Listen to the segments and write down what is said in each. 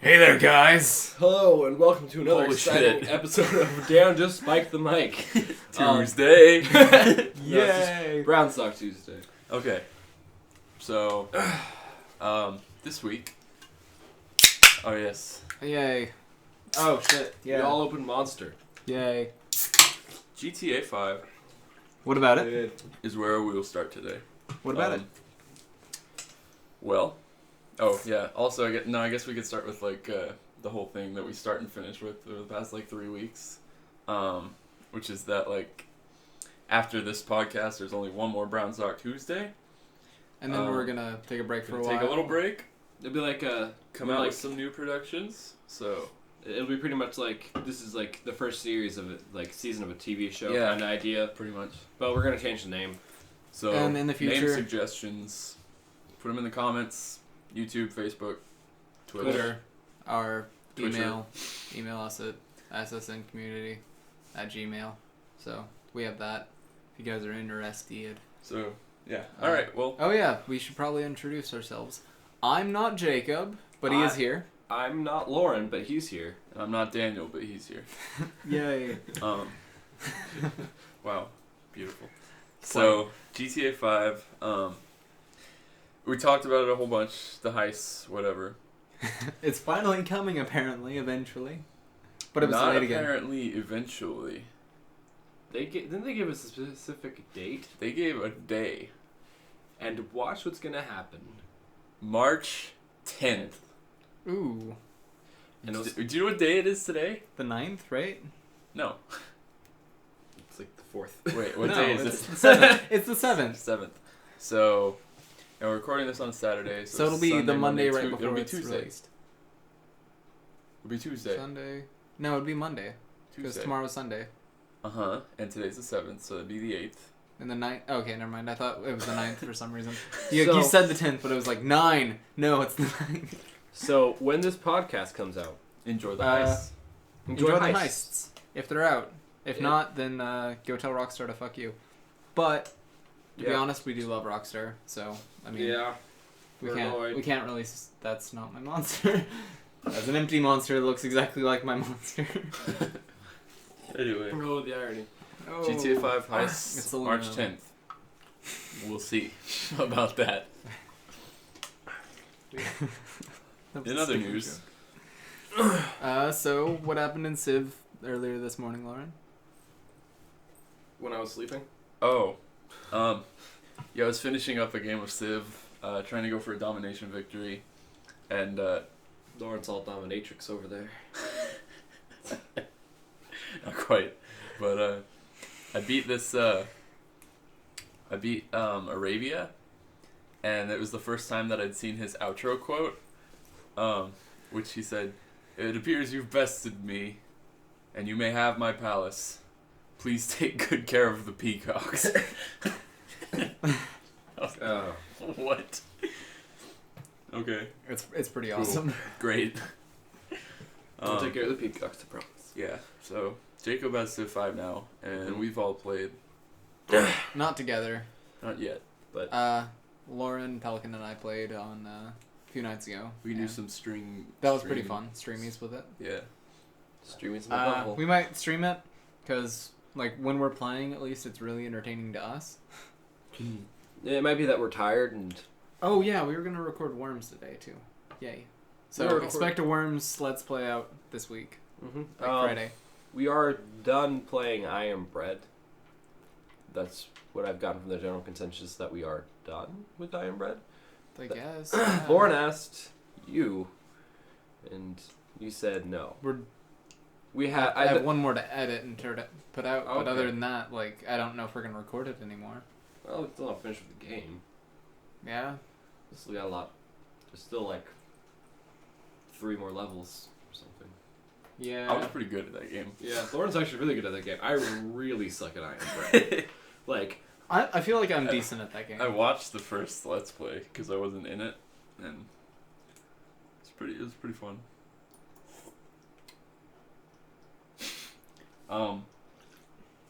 Hey there, guys! Hello and welcome to another Holy exciting shit. episode of Dan Just Spike the Mic. Tuesday! Yay! Brown Sock Tuesday. Okay. So, this week... Oh, yes. Yay. Oh, shit. We all opened Monster. Yay. GTA 5 What about it? is where we will start today. What about it? Well... Oh, yeah. Also, I guess we could start with, the whole thing that we start and finish with for the past, 3 weeks. Which is that, after this podcast, there's only one more Brown Sock Tuesday. And then we're gonna take a break for a while. Take a little break. It'll be like Come out with some new productions. So... It'll be pretty much like, this is the first series of season of a TV show Yeah. kind of idea. Pretty much. But we're going to change the name. So, And in the future... name suggestions, put them in the comments. YouTube, Facebook, Twitter. Our Twitter. email us at ssncommunity@gmail. So, we have that if you guys are interested. So, yeah. Alright, well. Oh yeah, we should probably introduce ourselves. I'm not Jacob, but he is here. I'm not Lauren, but he's here. And I'm not Daniel, but he's here. Yay. Wow. Beautiful. So, GTA 5, we talked about it a whole bunch, the heists, whatever. It's finally coming, apparently, eventually. But it was Not late again. apparently, eventually. Didn't they give us a specific date? They gave a day. And watch what's going to happen. March 10th. Ooh. And Do you know what day it is today? The 9th, right? No. It's the 4th. Wait, what No, day is it's it? the 7th. It's the 7th. 7th. So, and we're recording this on Saturday. So it'll be Sunday, the Monday right it'll before be it's Tuesday. released. It'll be Tuesday. Sunday. No, it'd be Monday. Because Tuesday. tomorrow's Sunday. Uh-huh. And today's the 7th, so it'd be the 8th. And the 9th. Okay, never mind. I thought it was the 9th for some reason. You So- said the 10th, but it was like 9. No, it's the 9th. So, when this podcast comes out, Enjoy the Uh, heists. Enjoy the heists. If they're out. If Yeah. not, then go tell Rockstar to fuck you. But, to be Yeah. honest, we do love Rockstar. So, I mean, yeah. we we're can't annoyed. we can't really... That's not my monster. That's an empty monster that looks exactly like my monster. Anyway. Oh, the irony. Oh. GTA 5 It's heists, a March little- 10th. We'll see about that. That was In a other stupid news, joke. So what happened in Civ earlier this morning, Lauren? When I was sleeping? yeah, I was finishing up a game of Civ, trying to go for a domination victory, and, Lauren's all dominatrix over there. not quite, but, I beat Arabia, and it was the first time that I'd seen his outro quote, which he said, "It appears you've bested me, and you may have my palace. Please take good care of the peacocks." Oh. What? Okay. It's pretty Cool. awesome. Great. I'll take care of the peacocks, I promise. Yeah, so Jacob has Civ 5 now, and Mhm. we've all played. Not together. Not yet. Lauren, Pelican, and I played on a few nights ago. We can Yeah. do some string. That was pretty fun. Streamies with it. Yeah. Streaming's my bubble. We might stream it because, when we're playing, at least it's really entertaining to us. Yeah, it might be that we're tired and... Oh yeah, we were gonna record Worms today too. Yay! So We're expect a Worms Let's Play out this week, Mm-hmm. Friday. We are done playing I Am Bread. That's what I've gotten from the general consensus, that we are done with I Am Bread. I guess. Yeah. Lauren asked you, and you said no. We I had... have one more to edit and put out, but Okay. other than that, I don't know if we're gonna record it anymore. Well, we're still not finished with the game. Yeah. We still got a lot. There's still 3 more levels or something. Yeah. I was pretty good at that game. Yeah, Lauren's actually really good at that game. I really suck at I Am Bread. I feel like I'm decent at that game. I watched the first Let's Play because I wasn't in it, and it was pretty fun.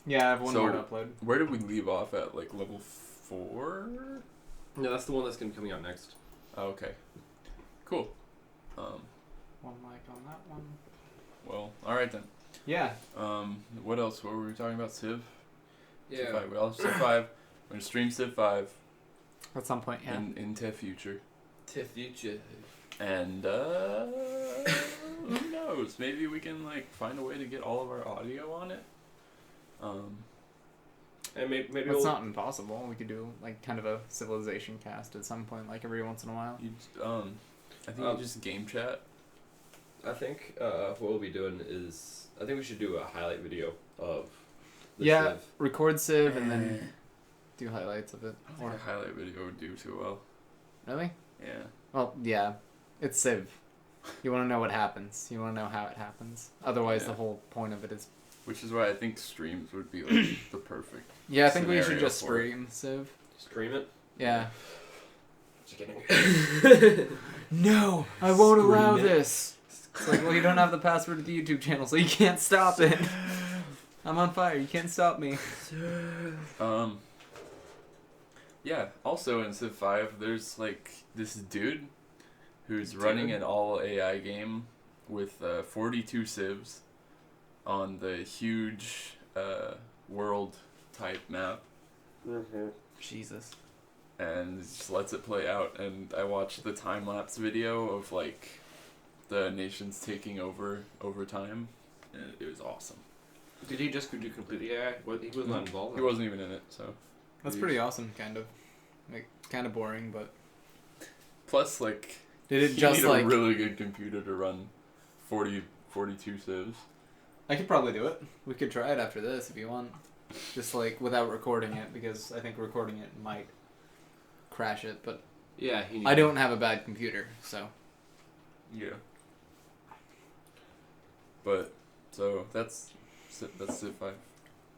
Yeah, I have one So- more to upload. Where did we leave off at? Level 4? No, that's the one that's going to be coming out next. Oh, okay. Cool. One of my All right then. Yeah. What else? What were we talking about? Civ. Civ Yeah. 5. We all have Civ 5. We're gonna stream Civ 5 At some point, yeah. into future. To future. And who knows? Maybe we can like find a way to get all of our audio on it. And maybe It's we'll, not impossible. We could do like kind of a Civilization cast at some point, like every once in a while. You I think you just game chat. I think what we'll be doing is I think we should do a highlight video of the Yeah. Civ. Record Civ and then do highlights of it. I don't think a highlight video would do too well. Really? Yeah. Well, yeah. It's Civ. You want to know what happens. You want to know how it happens. Otherwise, Yeah. the whole point of it is. Which is why I think streams would be like the perfect. Yeah, I think we should Scenario just for it. stream Civ. Stream it. Yeah. Just kidding. No, I won't allow Scream it. this. It's like, well, you don't have the password to the YouTube channel, so you can't stop it. I'm on fire. You can't stop me. Yeah. Also in Civ 5, there's like this dude who's Dude. running an all AI game with 42 civs on the huge world type map, Jesus. and just lets it play out. And I watched the time lapse video of like the nations taking over time, and it was awesome. Did he just do completely AI? He was not involved. He wasn't even in it, so. That's pretty awesome, kind of. Like, kind of boring, but. Plus, like, Did it you just need like. a really good computer to run 42 civs. I could probably do it. We could try it after this if you want. Just like without recording it, because I think recording it might crash it, but Yeah, I don't have a bad computer, so. Yeah. But so that's Civ 5.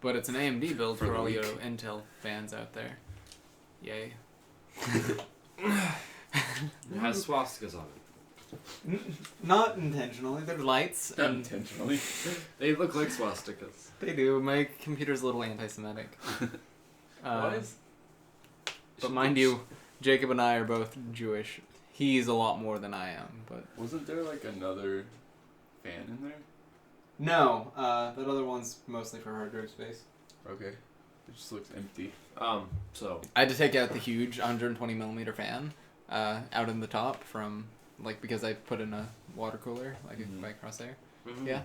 But it's an AMD build For for the all week. your Intel fans out there. Yay. It has swastikas on it. Not intentionally. They're lights, and Intentionally. They look like swastikas. they do. My computer's a little anti-Semitic. Why? But mind you, Jacob and I are both Jewish. He's a lot more than I am, but Wasn't there like another fan in there? no. That other one's mostly for hard drive space. Okay. It just looks empty. So I had to take out the huge 120 millimeter fan out in the top from like because I put in a water cooler like by Crosshair. Yeah.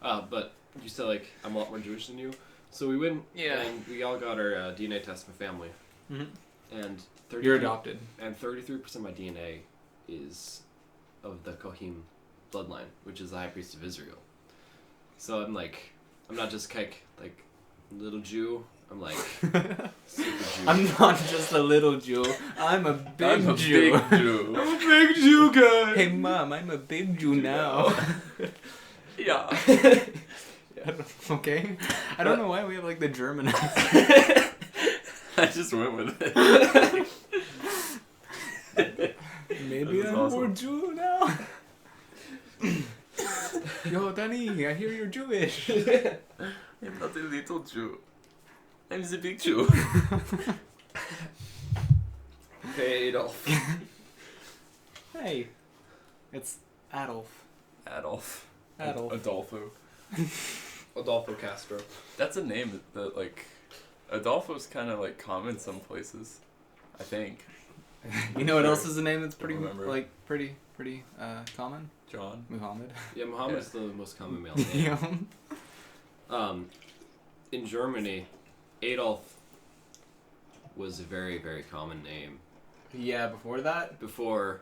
But you said like I'm a lot more Jewish than you, so we went and we all got our DNA test for family, and 33, You're adopted. and 33% of my DNA is of the Kohim bloodline, which is the high priest of Israel. So I'm like, I'm not just like little Jew. I'm like super Jew. I'm not just a little Jew. I'm a big I'm a Jew. big Jew. I'm a big Jew guy. Hey mom, I'm a big Jew now. Yeah. Okay. I don't know why we have like the German accent. I just went with it. Maybe That I'm was more awesome. Jew now. Yo, Danny, I hear you're Jewish. I'm not a little Jew. I'm the big Jew. Hey Adolf. Hey, it's Adolf. Adolf. Adolf. Adolfo. Adolfo Castro. That's a name that like, Adolfo's kind of like common some places, I think. You know what else is a name that's pretty Remember. like pretty common? John. Muhammad. Yeah, Muhammad is the most common male name. Yeah. In Germany, Adolf was a very, very common name Yeah. Before that, before,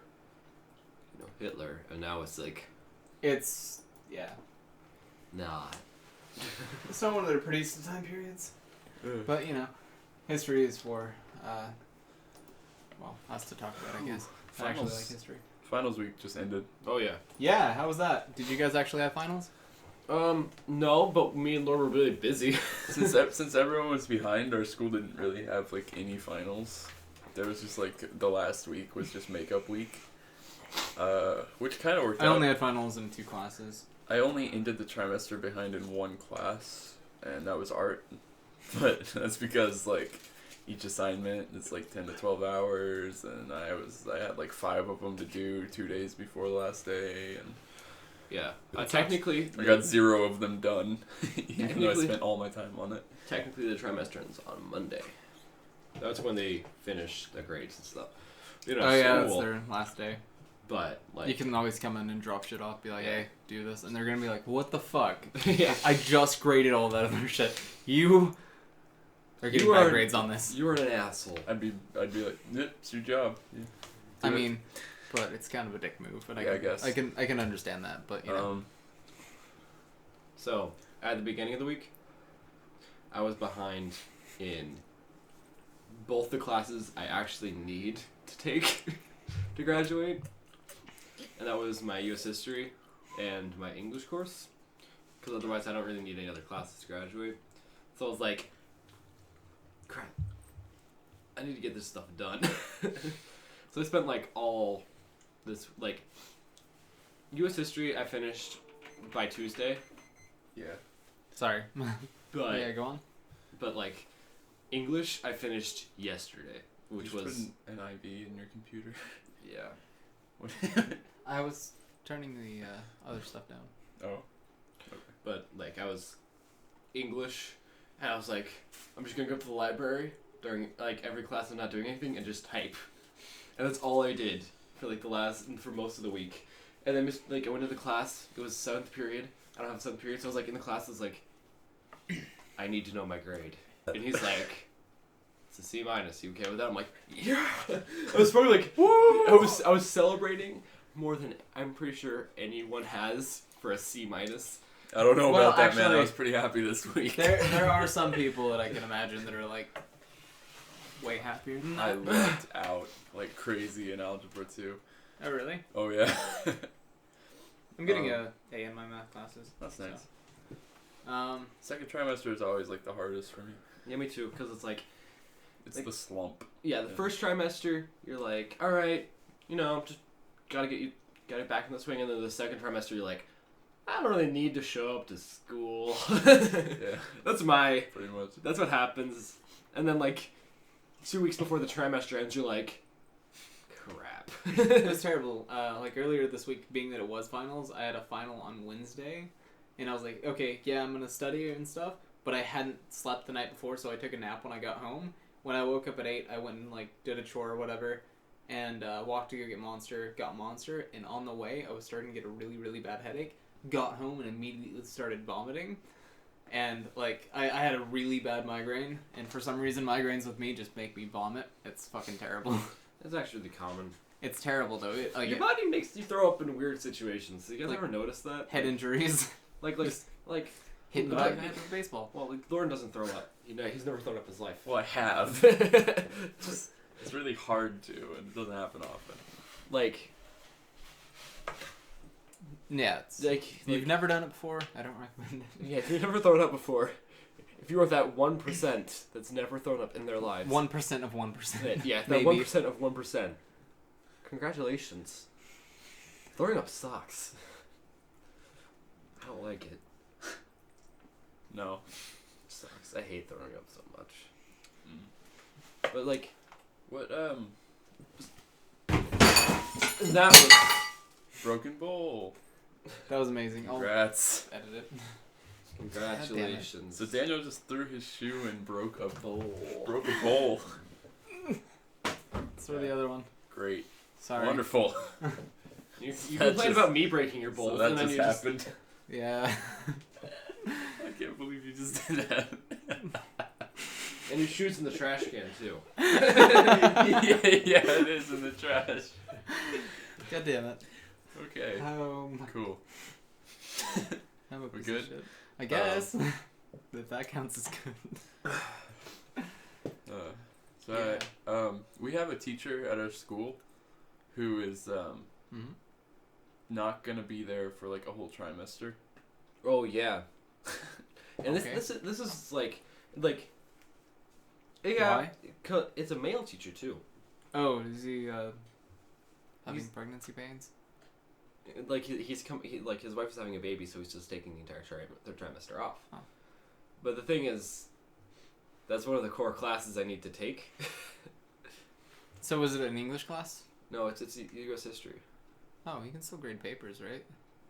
Hitler, and now it's like, it's nah. It's not one of their prettiest time periods. But history is for us to talk about, I guess. I actually like history. Finals week just ended. Oh yeah. Yeah, how was that? Did you guys actually have finals? No, but me and Laura were really busy. Since everyone was behind, our school didn't really have like any finals. There was just like the last week was just makeup week, which kind of worked I out. only had finals in 2 classes. I only ended the trimester behind in 1 class, and that was art. But that's because like each assignment is like 10 to 12 hours, and I had like 5 of them to do 2 days before the last day, and Yeah. It Technically, I got 0 of them done, even though I Technically- spent all my time on it. technically the trimester ends on Monday. That's when they finish the grades and stuff. You know, Oh yeah, that's school, their last day. but like You can always come in and drop shit off, be like, hey, do this. And they're going to be like, what the fuck? yeah, I just graded all that other shit. You are getting You bad are- grades on this. you're an asshole. I'd be like, yep, it's your job. Yeah. I Do it. mean, but it's kind of a dick move. But Yeah, I guess. I can understand that. But you know, So at the beginning of the week, I was behind in both the classes I actually need to take to graduate, and that was my U.S. history and my English course, because otherwise I don't really need any other classes to graduate. So I was like, crap, I need to get this stuff done. So I spent like all this like U.S. history I finished by Tuesday, yeah. sorry. but yeah, go on. but like English I finished yesterday, which You just was put an IV in your computer. yeah. What? I was turning the other stuff down. Oh. But like I was English, and I was like, I'm just gonna go to the library during like every class I'm not doing anything and just type, and that's all I did for most of the week. And then like I went to the class. It was 7th period. I don't have 7th period, so I was like in the class. I was like, I need to know my grade, and he's like, it's a C minus. You okay with that? I'm like, yeah. I was probably like, woo! I was celebrating more than I'm pretty sure anyone has for a C minus. I don't know Well, about that, man. I actually, was pretty happy this week. There are some people that I can imagine that are like way happier than I that. lucked out like crazy in algebra too. Oh really? Oh yeah. I'm getting a A in my math classes. That's so. nice. Second trimester is always like the hardest for me. Yeah, me too. Because it's like. It's Like- the slump. Yeah, the Yeah. first trimester, you're like, all right, just gotta get it back in the swing, and then the second trimester, you're like, I don't really need to show up to school. Yeah, That's pretty much. that's what happens, and then like 2 weeks before the trimester ends, you're like, crap. It was terrible. Like earlier this week, being that it was finals, I had a final on Wednesday, and I was like, okay, yeah, I'm gonna study and stuff, but I hadn't slept the night before, so I took a nap when I got home. When I woke up at 8, I went and like did a chore or whatever, and walked to go get Monster, got Monster, and on the way, I was starting to get a really, really bad headache. Got home and immediately started vomiting. And like I had a really bad migraine, and for some reason migraines with me just make me vomit. It's fucking terrible. That's actually common. It's terrible though. Like Your body makes you throw up in weird situations. You guys Like, ever notice that? head injuries, Like hit in the Uh, back of the head with a baseball. well, like Lauren doesn't throw up. He's never thrown up in his life. Well, I have. Just it's really hard to, and it doesn't happen often. like Yeah, it's, like if you've never done it before, I don't recommend it. yeah, if you've never thrown up before, if you are that 1% that's never thrown up in their lives, 1% of 1%. yeah, that Maybe. 1% of 1%. Congratulations. Throwing up sucks. I don't like it. No. It sucks. I hate throwing up so much. Mm. But like What that was broken bowl? That was amazing. I'll Congrats. edit it. congratulations. So Daniel just threw his shoe and broke a bowl. Broke a bowl. Let's throw the other one. Great. Sorry. Wonderful. You That complained just- about me breaking your bowl, So that and then just you just happened. Yeah. I can't believe you just did that. and your shoes in the trash can too. yeah, it is in the trash. God damn it. Okay. Cool. I'm a We piece good? of shit. I guess. If that counts as good. We have a teacher at our school who is Mhm. not gonna be there for like a whole trimester. Oh yeah. And Okay. this is like yeah, Why? it's a male teacher too. Oh, is he having He's- pregnancy pains? Like like his wife is having a baby, so he's just taking the entire trimester off. Oh. But the thing is, that's one of the core classes I need to take. So was it an English class? No, it's U.S. history. Oh, he can still grade papers, right?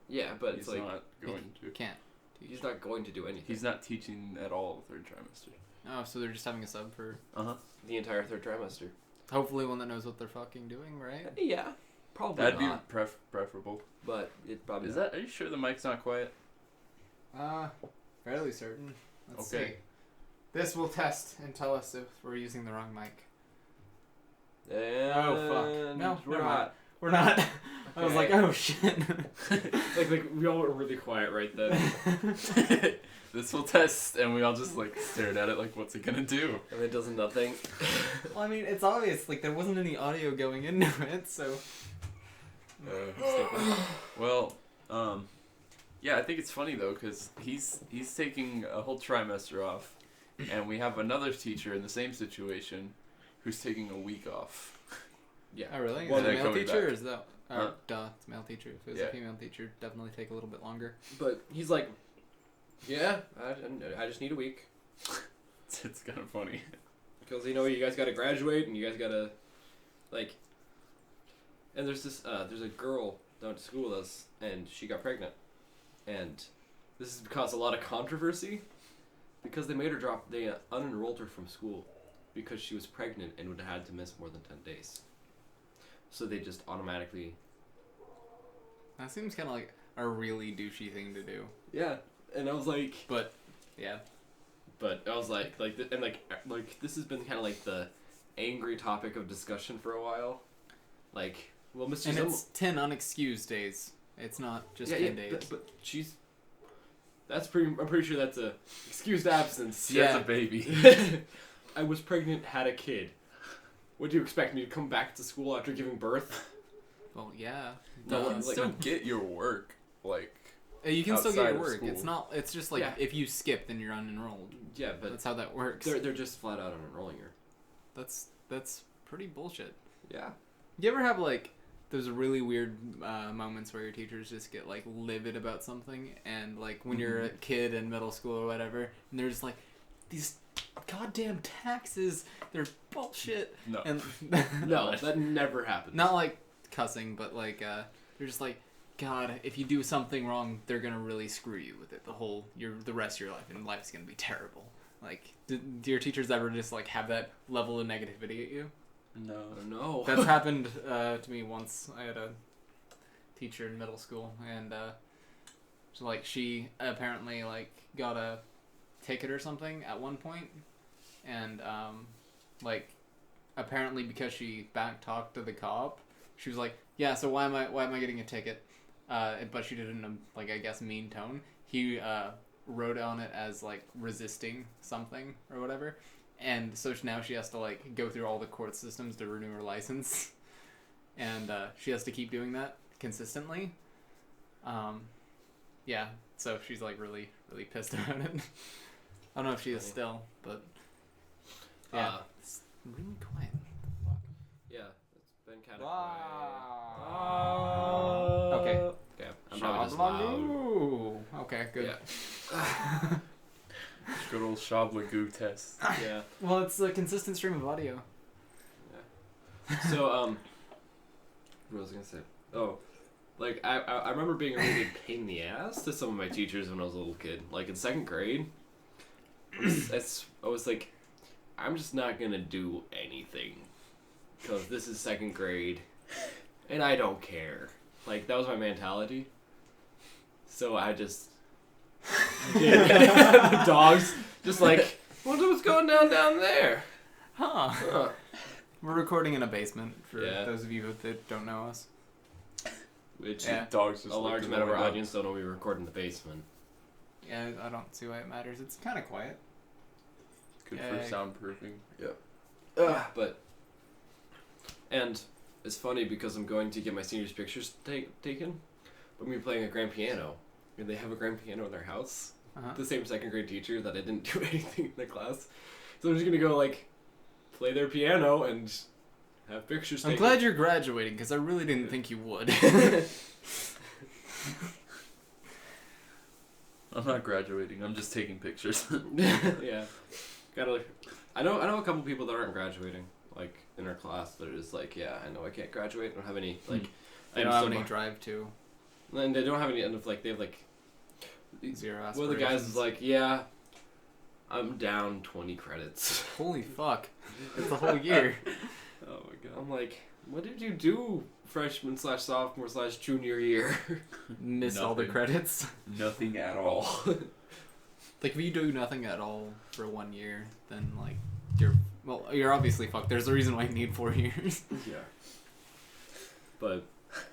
Yeah, but He's it's like not going to. Can't. he's not going to do anything. He's not teaching at all third trimester. Oh, so they're just having a sub for the entire third trimester. hopefully one that knows what they're fucking doing, right? Yeah, probably That'd not. be preferable. But it probably Is that? Are you sure the mic's not quiet? Fairly certain. Let's Okay. see. This will test and tell us if we're using the wrong mic. And Oh, fuck. No, we're never not. We're not. I was like, Okay. oh shit. like we all were really quiet right then. This will test, and we all just like stared at it like, what's it gonna do? And it does nothing. Well, I mean, it's obvious. Like, there wasn't any audio going into it, so. Well, yeah, I think it's funny though, cause he's taking a whole trimester off, and we have another teacher in the same situation, who's taking a week off. Yeah. Oh, really? Well, Is it they're a male coming teacher, back. or is that. Huh? Duh, it's a male teacher. If it was Yeah. a female teacher, definitely take a little bit longer. But he's like, yeah, I just need a week. It's kind of funny. Because, you guys gotta graduate, and you guys gotta, like... And there's there's a girl down to school with us, and she got pregnant. And this has caused a lot of controversy, because they made her they unenrolled her from school, because she was pregnant and would have had to miss more than 10 days. So they just automatically... That seems kind of like a really douchey thing to do. Yeah, and I was like... But, yeah. But I was like this has been kind of like the angry topic of discussion for a while. Like, well, Mr. And Zimmer... it's 10 unexcused days. It's not just 10 days. But she's... I'm pretty sure that's a excused absence. She has Yeah. a baby. I was pregnant, had a kid. Would you expect me to come back to school after giving birth? Well, yeah. No, No, you can like- still get your work, like. You can still get outside your of work. school. It's not. It's just like Yeah. if you skip, then you're unenrolled. Yeah, but That's how that works. they're just flat out unenrolling her. That's pretty bullshit. Yeah. You ever have like those really weird moments where your teachers just get like livid about something, and like when you're a kid in middle school or whatever, and they're just like, these goddamn taxes, they're bullshit. No. And No, that never happens. not like cussing, but like they're just like, God, if you do something wrong, they're gonna really screw you with it the rest of your life, and life's gonna be terrible. Like, do your teachers ever just like have that level of negativity at you? No. Oh, no. That's happened to me once. I had a teacher in middle school, and so like she apparently like got a ticket or something at one point, and like apparently because she back talked to the cop, she was like, yeah, so why am I getting a ticket? But she did it in a, like, I guess, mean tone. He wrote on it as like resisting something or whatever. And so now she has to like go through all the court systems to renew her license, and she has to keep doing that consistently. Yeah, so she's like really really pissed about it. I don't know if she is Funny. still, but yeah, it's really quiet. Yeah, it's been kind of Okay. Okay, I'm probably just loud. Shabaloo. Okay, good. Yeah. Good old Shablagoo test. Yeah. Well, it's a consistent stream of audio. So, what was I gonna say? Oh, like, I remember being a really big pain in the ass to some of my teachers when I was a little kid. Like, in 2nd grade, I was like, I'm just not gonna do anything. Because this is 2nd grade, and I don't care. Like, that was my mentality. So I just... the dogs just like, what's going down there? Huh. Huh. We're recording in a basement for Yeah. those of you that don't know us. Which Yeah. Dogs just a large looked amount of our annoyed. audience don't know we record in the basement. Yeah, I don't see why it matters. It's kind of quiet. Good Yeah. for soundproofing. Yep. But, and it's funny because I'm going to get my seniors' pictures taken, but I'm playing a grand piano, and they have a grand piano in their house. Uh-huh. The same 2nd grade teacher that I didn't do anything in the class. So I'm just gonna go like, play their piano and have pictures I'm taken. glad you're graduating because I really didn't think you would. I'm not graduating. I'm just taking pictures. Yeah, gotta. I know a couple people that aren't graduating, like in our class. That are just like, yeah, I know I can't graduate. I don't have any like. They don't I'm have still any beh- drive to. And they don't have any end of like they have like Zero aspirations. one of the guys is like, yeah, I'm down 20 credits. Holy fuck. It's a whole year. Oh my god. I'm like, what did you do freshman/sophomore/junior year? Miss all the Nothing. credits. Nothing at all. Like, if you do nothing at all for 1 year, then, like, you're obviously fucked. There's a reason why you need 4 years. Yeah. But,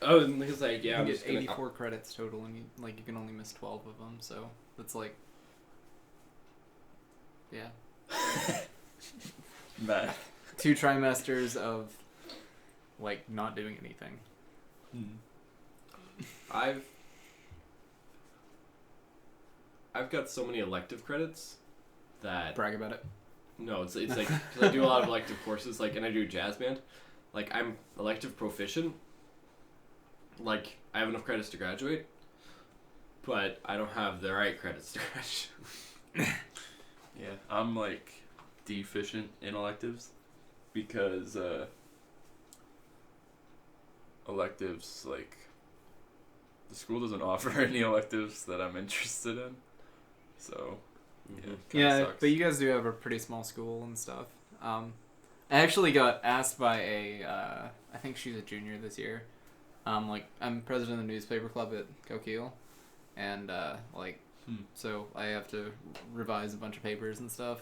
oh, and he's like, yeah, you I'm get just gonna... 84 credits total, and you can only miss 12 of them, so that's like, yeah. Math. 2 trimesters of, like, not doing anything. I've got so many elective credits that... Brag about it. No, it's like, 'cause I do a lot of elective courses, like, and I do jazz band. Like, I'm elective proficient. Like, I have enough credits to graduate, but I don't have the right credits to graduate. Yeah, I'm like deficient in electives because electives, like, the school doesn't offer any electives that I'm interested in, so yeah, kinda Yeah, sucks. but you guys do have a pretty small school and stuff. I actually got asked by I think she's a junior this year. Like, I'm president of the newspaper club at Coquille, and so I have to revise a bunch of papers and stuff.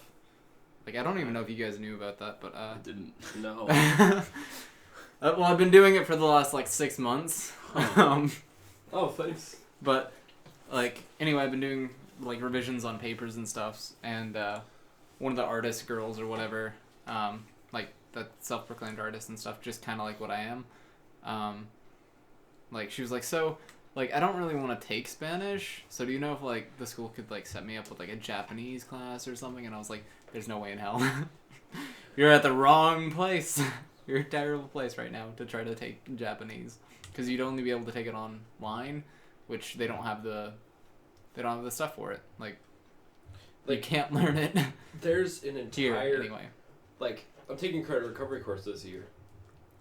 Like, I don't even know if you guys knew about that, but I didn't. No. well, I've been doing it for the last like 6 months. Oh, thanks. But, like, anyway, I've been doing, like, revisions on papers and stuff, and, one of the artist girls or whatever, like, the self-proclaimed artist and stuff, just kind of like what I am, like, she was like, so, like, I don't really want to take Spanish, so do you know if, like, the school could, like, set me up with, like, a Japanese class or something? And I was like, there's no way in hell. You're at the wrong place. You're a terrible place right now to try to take Japanese. Because you'd only be able to take it online, which they don't have the stuff for it. Like you can't learn it There's an here entire... anyway. Like, I'm taking a credit recovery course this year.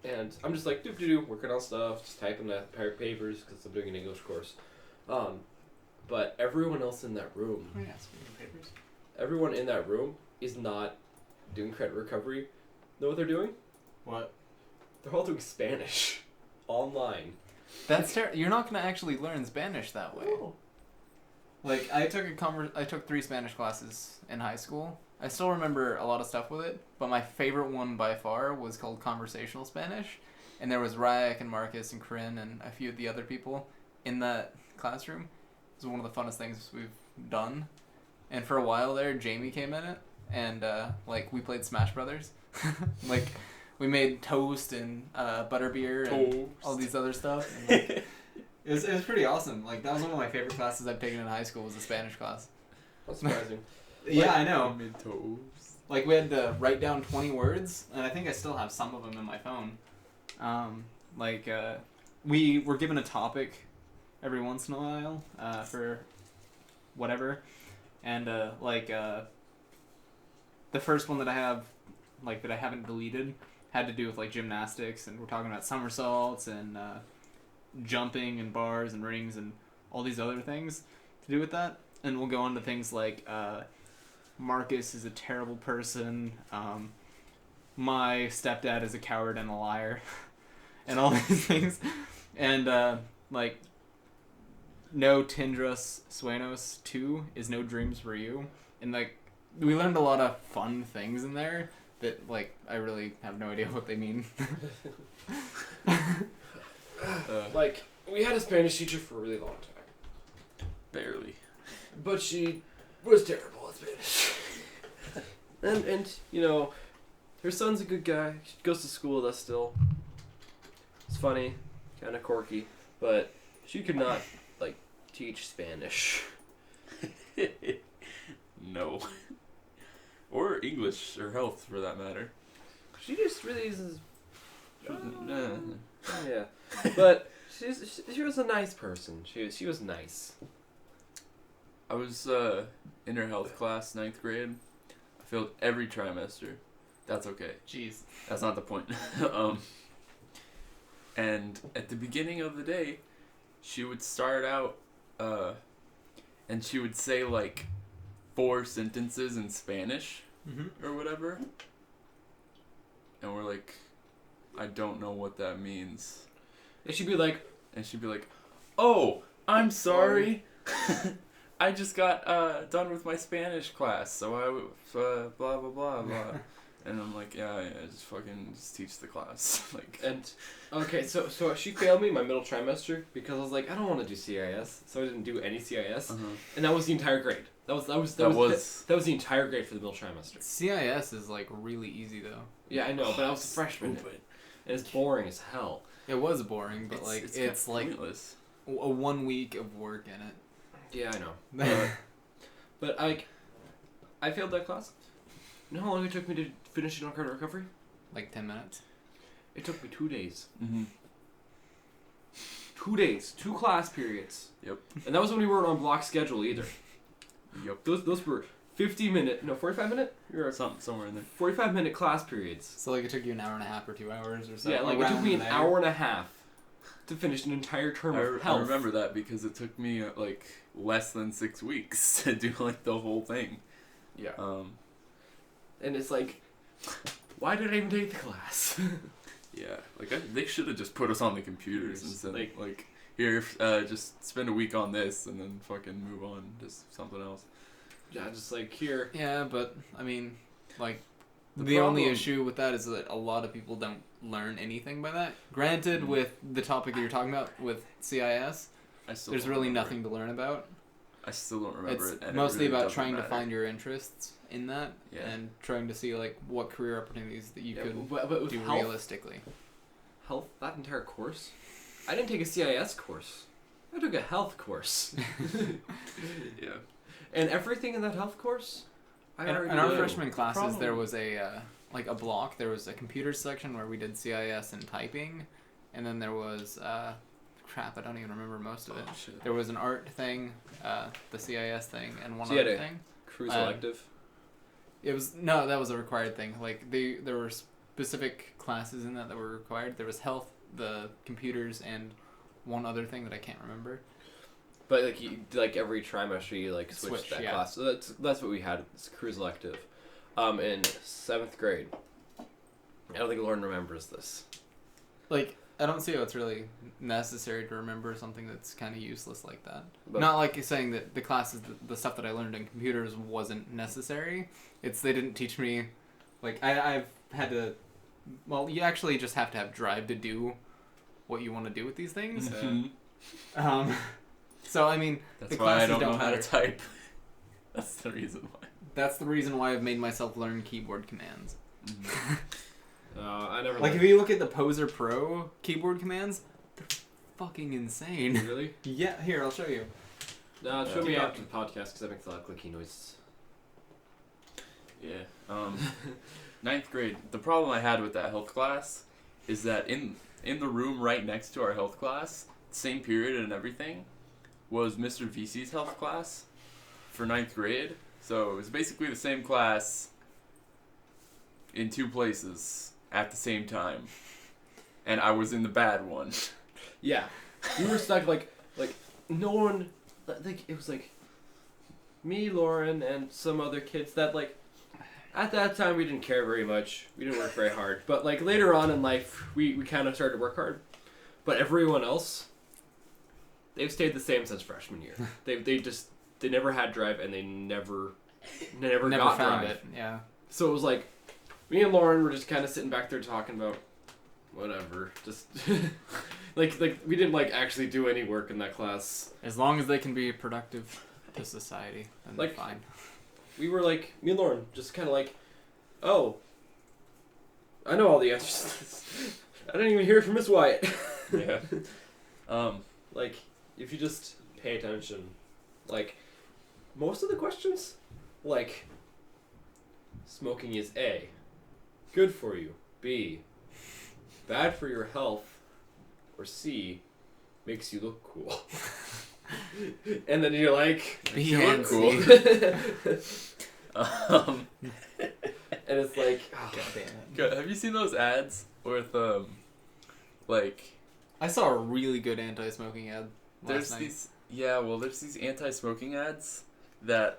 And I'm just like, working on stuff, just typing the papers, because I'm doing an English course. But everyone else in that room, Oh yeah, speaking of papers. everyone in that room is not doing credit recovery. Know what they're doing? What? They're all doing Spanish. Online. That's You're not gonna actually learn Spanish that way. Oh. Like, I took 3 Spanish classes in high school. I still remember a lot of stuff with it, but my favorite one by far was called Conversational Spanish, and there was Ryak and Marcus and Corinne and a few of the other people in that classroom. It was one of the funnest things we've done. And for a while there, Jamie came in it, and like, we played Smash Brothers. Like, we made toast and butterbeer and all these other stuff. And, like, it was pretty awesome. Like, that was one of my favorite classes I've taken in high school, was a Spanish class. That's surprising. Yeah, I know. Made toast. Like, we had to write down 20 words, and I think I still have some of them in my phone. We were given a topic every once in a while for whatever, and the first one that I have, like, that I haven't deleted, had to do with, like, gymnastics, and we're talking about somersaults and jumping and bars and rings and all these other things to do with that. And we'll go on to things like Marcus is a terrible person, my stepdad is a coward and a liar, and all these things. And like, no Tindras Sueños 2 is no dreams for you. And, like, we learned a lot of fun things in there that, like, I really have no idea what they mean. Like, we had a Spanish teacher for a really long time. Barely. But she was terrible at Spanish. and you know, her son's a good guy. She goes to school with us still. It's funny, kind of quirky, but she could not, like, teach Spanish. No. Or English, or health, for that matter. She just really is... Nah. Yeah. But she was a nice person. She was nice. I was in her health class, 9th grade. I failed every trimester. That's okay. Jeez. That's not the point. And at the beginning of the day, she would start out, and she would say like 4 sentences in Spanish Mm-hmm. or whatever, and we're like, I don't know what that means, It should be like, and she'd be like, oh, I'm sorry. I just got done with my Spanish class, so blah blah blah blah, and I'm like, yeah, just teach the class, like. and okay, so she failed me my middle trimester because I was like, I don't want to do CIS, so I didn't do any CIS, and that was the entire grade. That was the entire grade for the middle trimester. CIS is like really easy though. Yeah, I know, but I was a freshman, Stupid. and it's boring as hell. It was boring, but it's kinda like pointless. a 1 week of work in it. Yeah, I know. But I failed that class. You know how long it took me to finish it on credit recovery? Like 10 minutes. It took me 2 days. Mm-hmm. 2 days, 2 class periods. Yep. And that was when we weren't on block schedule either. Yep. Those were 45 minute? Somewhere in there. 45-minute class periods. So like it took you an hour and a half or 2 hours or so. Yeah, like it took around me an there. hour and a half to finish an entire term of I health. remember that because it took me like less than 6 weeks to do like the whole thing. Yeah. And it's like, why did I even take the class? yeah, like they should have just put us on the computers and said Like- like here, just spend a week on this and then fucking move on to something else. Yeah, just like here. Yeah, but I mean, like The the only problem- issue with that is that a lot of people don't learn anything by that. Granted, with the topic that you're talking about with CIS, I still there's don't really remember nothing it. to learn about. I still don't remember It's it. And mostly it really about doesn't trying matter. to find your interests in that Yeah. and trying to see like what career opportunities that you could but with do health, realistically. health, that entire course, I didn't take a CIS course. I took a health course. Yeah. And everything in that health course, I In already our knew. freshman classes, Problem- there was a like a block. There was a computer section where we did CIS and typing, and then there was crap. I don't even remember most of it. Oh, shit. There was an art thing, the CIS thing, and one So you had other a- thing. Cruise Um, elective. It was no, that was a required thing. Like there were specific classes in that were required. There was health, the computers, and one other thing that I can't remember. But like every trimester you like switch that yeah. class. So that's what we had. It's cruise elective. In 7th grade. I don't think Lauren remembers this. Like I don't see how it's really necessary to remember something that's kind of useless like that. But Not like saying that the classes, the stuff that I learned in computers wasn't necessary. It's they didn't teach me, like I've had to, well, you actually just have to have drive to do what you want to do with these things. Mhm. So I mean, That's the why I classes don't know don't how to matter. type. That's the reason why. That's the reason why I've made myself learn keyboard commands. Mhm. I never Like if learned- you look at the Poser Pro keyboard commands, they're fucking insane. Really? Yeah, here I'll show you. No, show Yeah. me after the podcast because I make a lot of clicky noises. Yeah. 9th grade. The problem I had with that health class is that in the room right next to our health class, same period and everything, was Mr. VC's health class for 9th grade. So it was basically the same class in 2 places at the same time. And I was in the bad one. Yeah, we were stuck like no one, like it was like me, Lauren, and some other kids that like at that time we didn't care very much. We didn't work very hard, but like later on in life we kind of started to work hard. But everyone else, they've stayed the same since freshman year. They never had drive and they never got found drive. it. Yeah. So it was like me and Lauren were just kind of sitting back there talking about whatever, just like we didn't like actually do any work in that class. As long as they can be productive to society, then Like- they're fine. We were like, me and Lauren just kind of like, oh, I know all the answers to this. I didn't even hear it from Miss Wyatt. Yeah. Like, if you just pay attention, like, most of the questions, like, smoking is A, good for you, B, bad for your health, or C, makes you look cool. And then you're like, Be You look antsy. cool. and it's like, oh, God damn it. God, have you seen those ads with like I saw a really good anti-smoking ad there's night. there's these anti-smoking ads that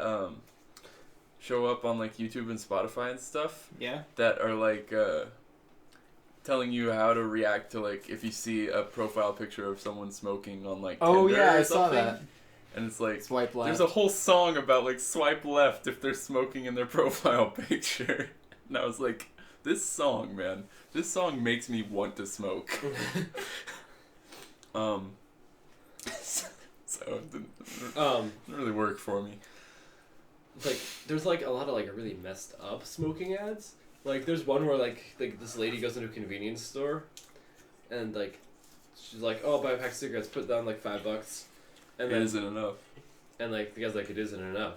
show up on like YouTube and Spotify and stuff Yeah. that are like telling you how to react to like if you see a profile picture of someone smoking on like Oh Tinder yeah, or I saw something. that. And it's like Swipe left. there's a whole song about like swipe left if they're smoking in their profile picture. And I was like, this song, man, this song makes me want to smoke. So it didn't really work for me. Like there's like a lot of like really messed up smoking ads. Like there's one where like this lady goes into a convenience store, and like she's like, oh, buy a pack of cigarettes, put down like $5, and It then isn't enough. and like the guy's like, it isn't enough,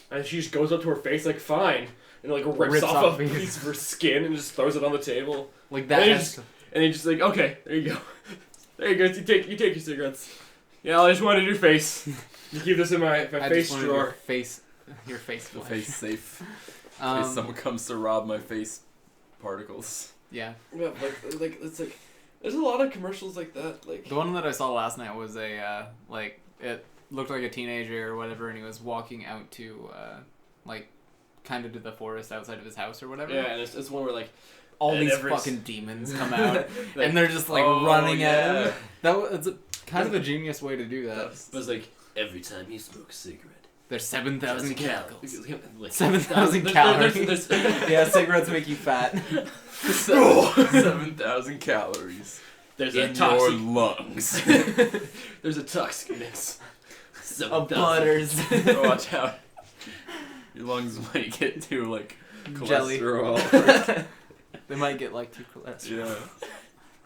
and she just goes up to her face like, fine, and like rips Rips off off a it. piece of her skin and just throws it on the table, like and that. then, has to- and he's just like, okay, there you go, there you go, you take your cigarettes. Yeah, I just wanted your face. You keep this in my I face just wanted drawer. your face The flush. face safe. In case someone comes to rob my face particles. Yeah. Yeah, like it's like there's a lot of commercials like that. Like The one that I saw last night was a like it looked like a teenager or whatever, and he was walking out to like kind of to the forest outside of his house or whatever. yeah, and it's one where like All and these every s- fucking demons come out, like, and they're just like Oh, running at yeah. him. It's kind of a genius way to do that. it was like every time you smoke a cigarette. There's 7,000 calories. Like, 7,000 there's- calories. there's- Yeah, cigarettes make you fat. 7,000 calories There's in a toxic. your lungs. There's a toxicness. Of butters. Watch out. Your lungs might get too like Jelly. cholesterol. They might get like 2 cholesterol. Yeah.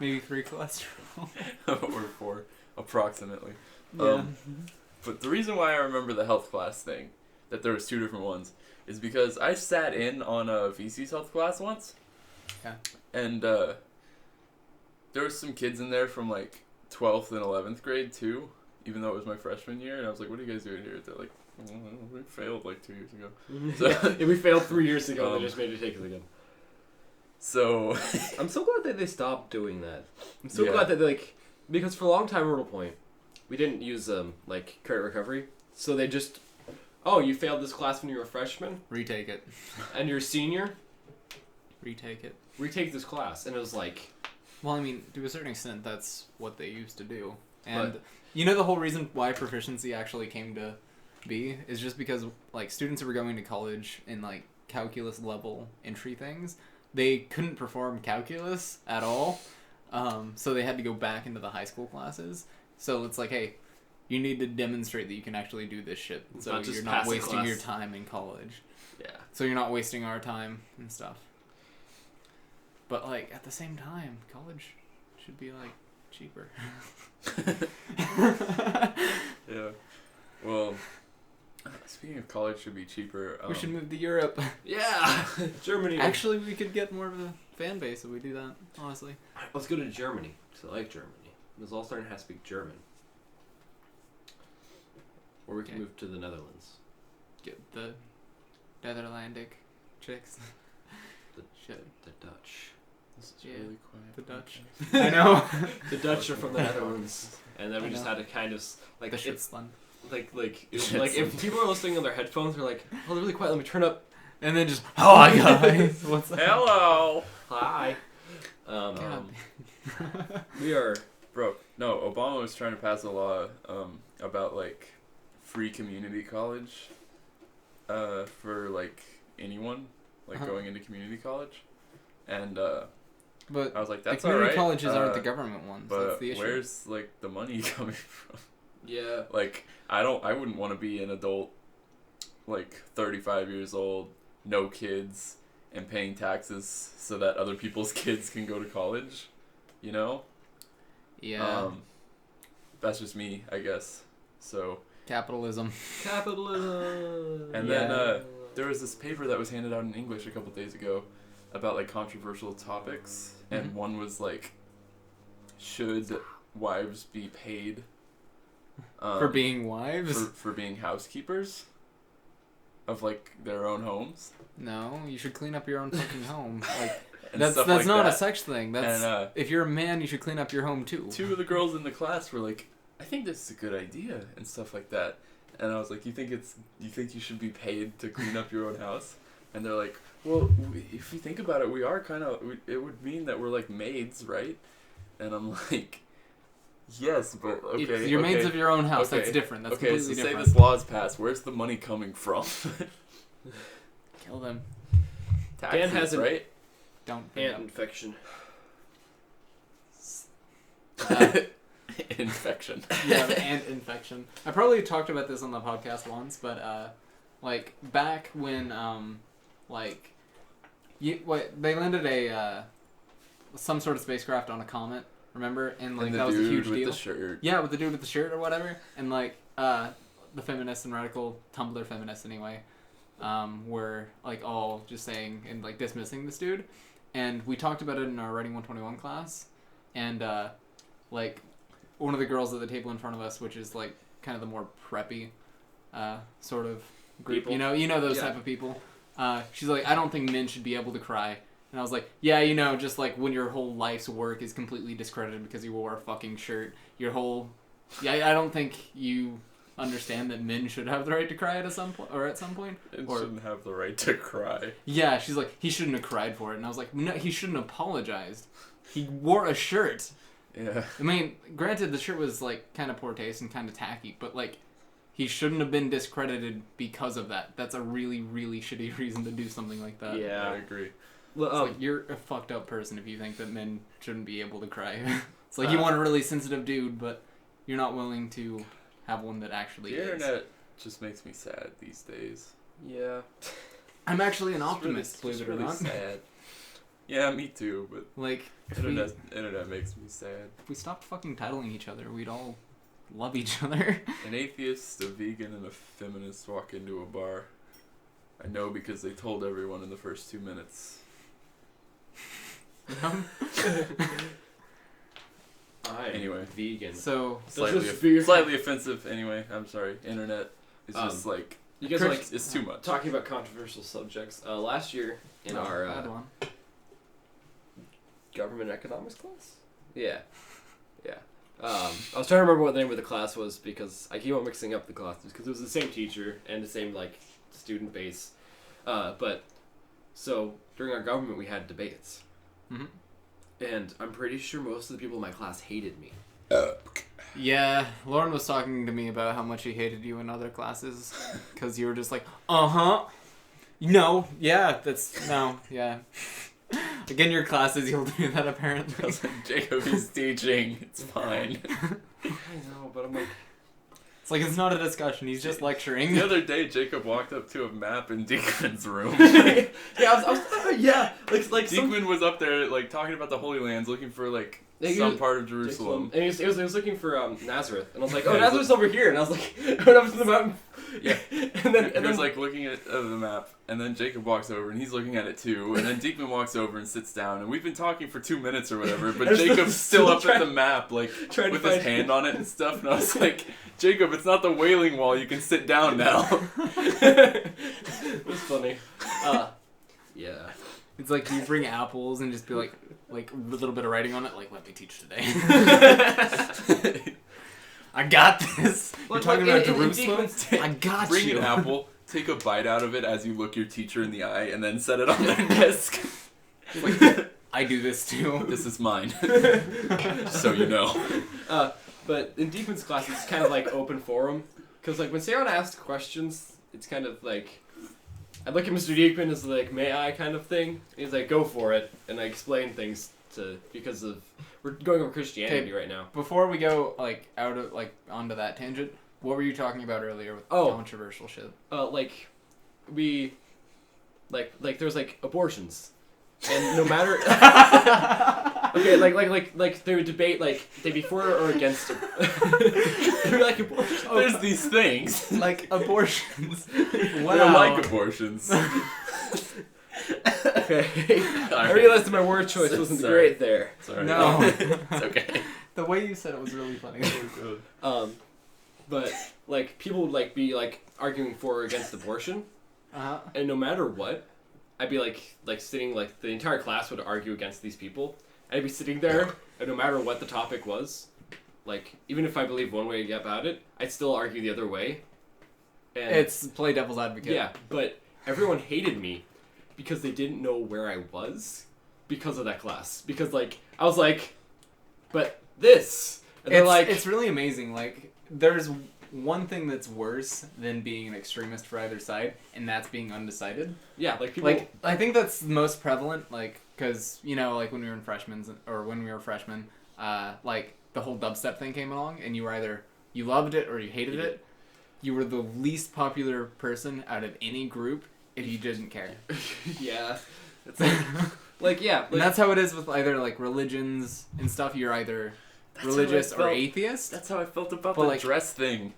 Maybe 3 cholesterol. Or 4, approximately. Yeah. But the reason why I remember the health class thing, that there was 2 different ones, is because I sat in on a VC's health class once. Yeah. And there was some kids in there from like 12th and 11th grade too, even though it was my freshman year. And I was like, what are you guys doing here? They're like, we failed like 2 years ago. So- Yeah, we failed 3 years ago. Um, They just made you take it again. So, I'm so glad that they stopped doing that. I'm so Yeah. glad that like because for a long time, Myrtle Point, we didn't use like credit recovery, so they just, oh, you failed this class when you were a freshman, Retake it. and you're a senior, Retake it. retake this class, and it was like, Well, I mean, to a certain extent, that's what they used to do. And But- you know the whole reason why proficiency actually came to be is just because like students who were going to college in like calculus level entry things, they couldn't perform calculus at all. So they had to go back into the high school classes. So it's like, hey, you need to demonstrate that you can actually do this shit. It's So not just you're pass not the wasting class. your time in college. yeah. So you're not wasting our time and stuff. But like at the same time, college should be like cheaper. yeah. Well, speaking of college should be cheaper. We should move to Europe. Yeah, Germany. Actually, we could get more of a fan base if we do that, honestly. Let's go to Germany. So I like Germany. Let's all starting to speak German. Or we can Okay. move to the Netherlands. Get the Netherlandic chicks. The Shit. The Dutch. This is Yeah, really quiet. the Dutch. podcast. I know. The Dutch are from the Netherlands. And then we I just know. had to kind of like The if, Switzerland. like Shit. if people are listening on their headphones, they're like, oh, they're really quiet. Let me turn up. And then just, hi guys, what's up? Hello. Hi. God. We are. Bro, no. Obama was trying to pass a law about like free community college for like anyone like Uh-huh. going into community college, and But I was like, the that's community alright. colleges aren't the government ones. But That's the issue. where's like the money coming from? Yeah. Like, I wouldn't want to be an adult, like 35 years old, no kids, and paying taxes so that other people's kids can go to college, you know? Yeah. That's just me, I guess. So, Capitalism. Capitalism. and Yeah. then there was this paper that was handed out in English a couple days ago about like controversial topics, and Mhm. one was like, should wives be paid For being wives? for being housekeepers of like their own homes No, you should clean up your own fucking home. Like and that's stuff that's like not that. a sex thing. That's And if you're a man, you should clean up your home too. 2 of the girls in the class were like, I think this is a good idea and stuff like that. And I was like, you think you should be paid to clean up your own house? And they're like, well, if you think about it, we are kind of, it would mean that we're like maids, right? And I'm like, yes, but okay. You're okay, maids of your own house. okay, That's different. That's okay, completely so different. say this law's passed. Where's the money coming from? Kill them. Taxes, Dan has right? Don't bring Ant up. infection. Infection. Yeah, ant infection. I probably talked about this on the podcast once, but like back when they landed a some sort of spacecraft on a comet, remember? And like And the that was a dude huge with deal. the shirt. Yeah, with the dude with the shirt or whatever, and like the feminists and radical Tumblr feminists anyway, were like all just saying and like dismissing this dude, and we talked about it in our Writing 121 class, and like one of the girls at the table in front of us, which is like kind of the more preppy sort of group, People. you know those Yeah. type of people. She's like, I don't think men should be able to cry. And I was like, yeah, just like when your whole life's work is completely discredited because you wore a fucking shirt. I don't think you understand that men should have the right to cry at some point. And Or- shouldn't have the right to cry. Yeah, she's like, he shouldn't have cried for it. And I was like, no, he shouldn't have apologized. He wore a shirt. Yeah. I mean, granted, the shirt was like kind of poor taste and kind of tacky, but like, he shouldn't have been discredited because of that. That's a really, really shitty reason to do something like that. Yeah. I agree. Well, It's like, you're a fucked up person if you think that men shouldn't be able to cry. It's like you want a really sensitive dude, but you're not willing to have one that actually The is. internet just makes me sad these days. yeah. I'm actually an It's optimist, really, believe it or really not. sad. Yeah, me too, but Like, if internet makes me sad. we stopped fucking titling each other, we'd all love each other. An atheist, a vegan, and a feminist walk into a bar. I know because they told everyone in the first 2 minutes. Anyway. Vegan. So, Slightly, this be- slightly offensive. Anyway, I'm sorry. Internet is just like You guys are like it's too much. talking about controversial subjects. Last year in our bad one. government economics class. Yeah. I was trying to remember what the name of the class was because I keep on mixing up the classes because it was the same teacher and the same like student base. But so during our government we had debates, Mhm. and I'm pretty sure most of the people in my class hated me. Yeah, Lauren was talking to me about how much he hated you in other classes because you were just like, no, yeah, yeah. Like in your classes, you'll do that apparently. Jacob is teaching. It's fine. I know, but I'm like, It's like it's not a discussion. He's just lecturing. The other day, Jacob walked up to a map in Diekman's room. like some Diekman was up there, like, talking about the Holy Lands, looking for, like, Yeah, he some was- part of Jerusalem. And he was looking for Nazareth, and I was like, oh, Yeah, Nazareth's over here, and I was like, I went up to the mountain. Yeah. and then He was, like, looking at the map, and then Jacob walks over, and he's looking at it, too, and then Diekman walks over and sits down, and we've been talking for 2 minutes or whatever, but I'm still- Jacob's still up trying- at the map, like, trying to with his find- hand on it and stuff, and I was like, Jacob, it's not the Wailing Wall, you can sit down now. It was funny. Yeah. It's like you bring apples and just be like a little bit of writing on it. Like, let me teach today. I got this. You're talking about Jerusalem. I got Bring you. an apple, take a bite out of it as you look your teacher in the eye, and then set it on their desk. I do this too. This is mine. So you know. But in Diekman's class, it's kind of like open forum. Because, like, when Sarah asks questions, it's kind of like, I look at Mr. Diekman as, like, may I kind of thing. He's like, go for it. And I explain things because of, we're going over Christianity right now. Before we go like out of like onto that tangent, what were you talking about earlier with controversial shit? Like, there's, like, abortions. And no matter... Okay, like they would debate, like, they'd be for or against it. They'd be like, abortions. There's these things. Like abortions. I don't like abortions. Okay. I realized that my word choice wasn't Sorry. great there. Sorry. No. It's okay. The way you said it was really funny. But, like, people would, like, be, like, arguing for or against abortion, and no matter what, I'd be, like sitting, like, the entire class would argue against these people, and I'd be sitting there, and no matter what the topic was, like, even if I believe one way about it, I'd still argue the other way. And It's play devil's advocate. yeah, but everyone hated me because they didn't know where I was because of that class. Because, like, I was like, but this. And they're like, It's really amazing. Like, there's one thing that's worse than being an extremist for either side, and that's being undecided. yeah, like, people. Like, I think that's most prevalent, like, because, you know, like, when we were freshmen, like, the whole dubstep thing came along, and you were either, you loved it or you hated it. You were the least popular person out of any group if you didn't care. yeah. It's like, yeah. And that's how it is with either, like, religions and stuff. You're either religious or atheist. That's how I felt about But, the like, dress thing.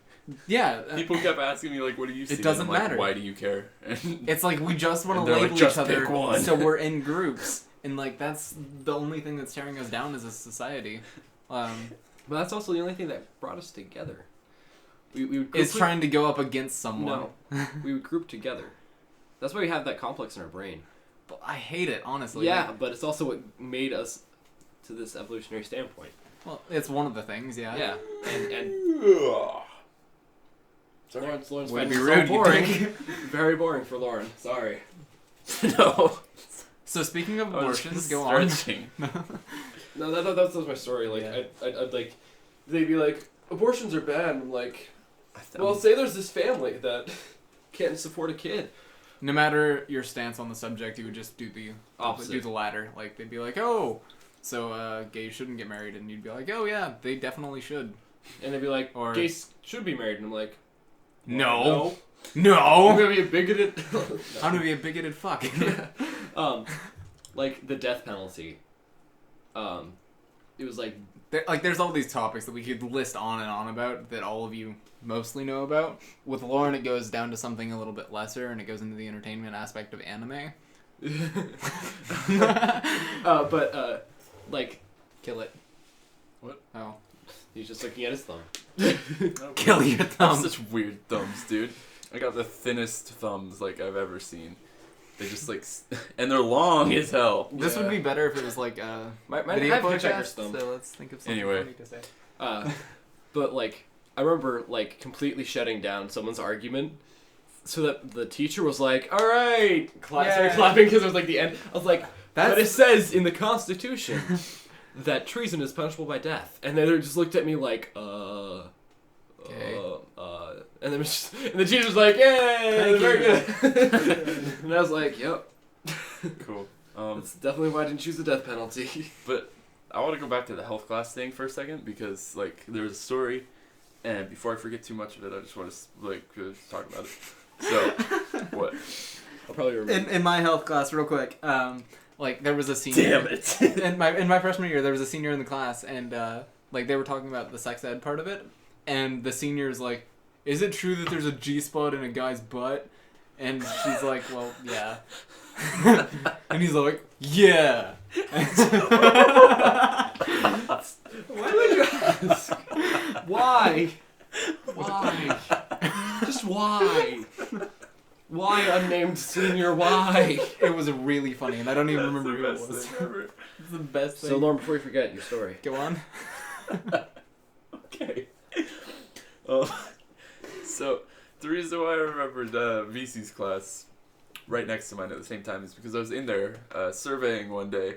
Yeah. People kept asking me, like, what do you see? doesn't I'm like, matter. Why do you care? And It's like we just want And to they're like, label "Just each other pick one." so we're in groups. And, like, that's the only thing that's tearing us down as a society. But that's also the only thing that brought us together. We would group Is trying to go up against someone. No. We would group together. That's why we have that complex in our brain. But I hate it, honestly. Yeah, but it's also what made us to this evolutionary standpoint. Well, it's one of the things, yeah. Yeah, and Lauren's Wouldn't finding be it rude, so you boring. think? Very boring for Lauren. Sorry. no. So speaking of I was abortions, just go on. stretching. No, that's my story. Like, Yeah. I'd like, they'd be like, abortions are bad. I'm like, well, say there's this family that can't support a kid. No matter your stance on the subject, you would just do the Opposite. do the latter. Like, they'd be like, oh, so gays shouldn't get married. And you'd be like, oh, yeah, they definitely should. And they'd be like, Or- gays should be married. And I'm like, No. I'm No! gonna be a bigoted. I'm gonna be a bigoted fuck. Like the death penalty. It was like, There's all these topics that we could list on and on about that all of you mostly know about. With Lauren, it goes down to something a little bit lesser, and it goes into the entertainment aspect of anime. like, Kill it. What? Oh. he's just looking at his thumb. Kill your I have thumb. such weird thumbs, dude. I got the thinnest thumbs like I've ever seen. They just like, and they're long as hell. This would be better if it was like a My video I have podcast. hitchhiker's thumb. So let's think of something Anyway. funny to say. But like, I remember like completely shutting down someone's argument, so that the teacher was like, "All right," started clapping because it was like the end. I was like, "But it says in the Constitution that treason is punishable by death," and then they just looked at me like, Okay. and then and the teacher was like, "Yay, Thank very you." good," and I was like, "Yep, Cool. that's definitely why I didn't choose the death penalty." But I want to go back to the health class thing for a second because like there was a story, and before I forget too much of it, I just want to like talk about it. So what? I'll probably remember. In my health class, real quick, like there was a senior. Damn it! in my freshman year, there was a senior in the class, and like they were talking about the sex ed part of it, and the senior's like, "Is it true that there's a G spot in a guy's butt?" And she's like, "Well, yeah." And he's like, "Yeah." Why did you ask? Why? Why? Just why? Why, unnamed senior, why? It was really funny, and I don't even remember who it That's the was. best thing ever. It's the best thing. So, Lauren, before you forget your story. Go on. Okay. So the reason why I remembered VC's class right next to mine at the same time is because I was in there surveying one day,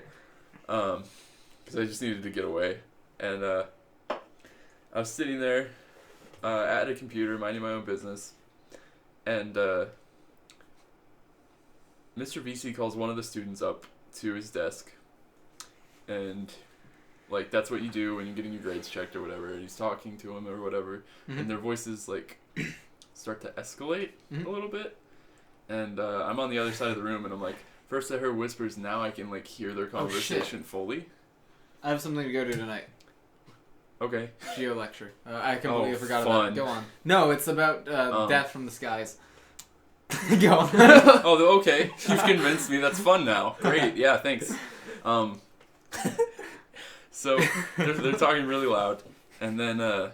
because I just needed to get away, and I was sitting there at a computer minding my own business, and Mr. VC calls one of the students up to his desk, and like that's what you do when you're getting your grades checked or whatever, and he's talking to him or whatever, and their voices like start to escalate a little bit, and I'm on the other side of the room, and I'm like, first I heard whispers, now I can like hear their conversation fully. I have something to go to tonight. Okay. Geo lecture. I completely forgot fun. about it. Go on. No, it's about death from the skies. Go on. Oh, okay. You've convinced me. That's fun now. Great. Yeah, thanks. So they're talking really loud, and then the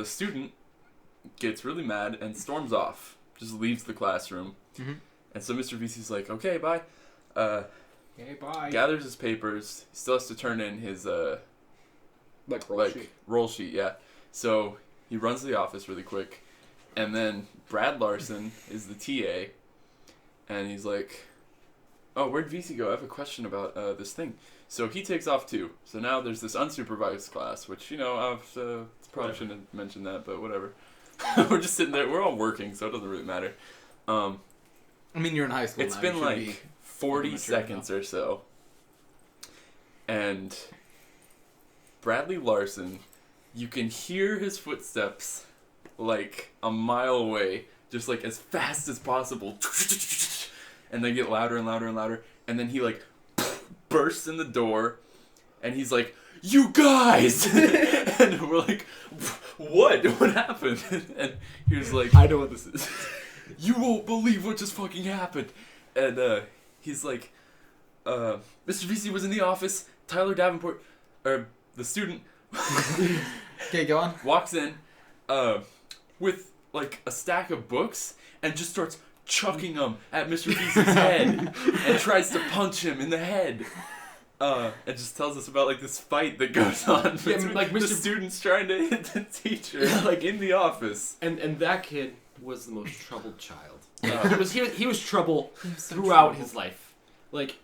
student gets really mad and storms off, just leaves the classroom. Mhm. And so Mr. VC's like, okay, bye. Okay, bye. gathers his papers. He still has to turn in his Like roll sheet, yeah. So he runs to the office really quick, and then Brad Larson is the TA, and he's like, "Oh, where'd VC go? I have a question about this thing." So he takes off too. So now there's this unsupervised class, which I've probably shouldn't have mentioned that, but whatever. We're just sitting there. We're all working, so it doesn't really matter. I mean, you're in high school. It's now. been You should like be 40 mature seconds or so, and Bradley Larson, you can hear his footsteps like a mile away, just like as fast as possible, and they get louder and louder and louder, and then he like bursts in the door, and he's like, "You guys!" And we're like, "What? What happened?" And he was like, I know what this is. "You won't believe what just fucking happened." And he's like, Mr. VC was in the office. Tyler Davenport, or the student, Okay, go on. walks in with like a stack of books and just starts chucking them at Mr. VC's head and tries to punch him in the head. And just tells us about like this fight that goes on between like the Mr. students trying to hit the teacher like in the office. And that kid was the most troubled child. Uh, He was trouble throughout his life. Like,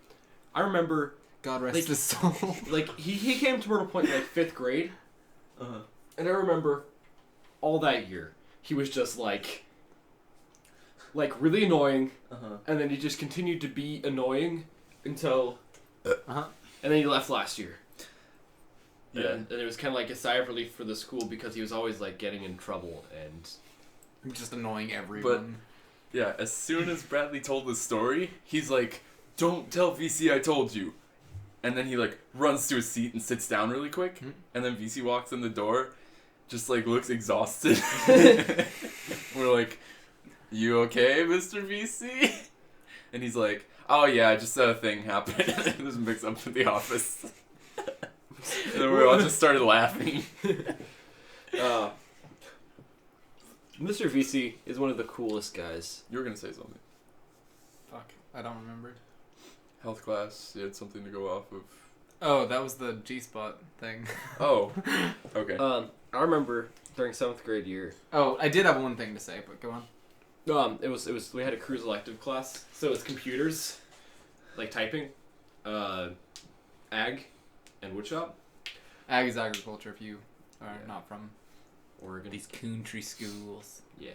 I remember, God rest like, his soul. like he came to Myrtle Point in like 5th grade, uh-huh. and I remember all that year he was just like really annoying, Uh-huh. and then he just continued to be annoying until, Uh-huh. and then he left last year. Yeah. And it was kind of like a sigh of relief for the school because he was always like getting in trouble and Just annoying everyone. Yeah, as soon as Bradley told the story, he's like, "Don't tell VC I told you." And then he like runs to his seat and sits down really quick. Hmm. And then VC walks in the door, just like looks exhausted. We're like, "You okay, Mr. VC?" And he's like, "Oh yeah, just a thing happened." And there's a mix up in the office. And then we all just started laughing. Mr. VC is one of the coolest guys. You were gonna say something. Fuck, I don't remember. Health class, you had something to go off of. Oh, that was the G-spot thing. Oh, okay. I remember during 7th grade year. Oh, I did have one thing to say, but go on. It was we had a cruise elective class, so it's computers, like typing, ag, and woodshop. Ag is agriculture if you are Yeah. not from Oregon. these country schools. Yeah.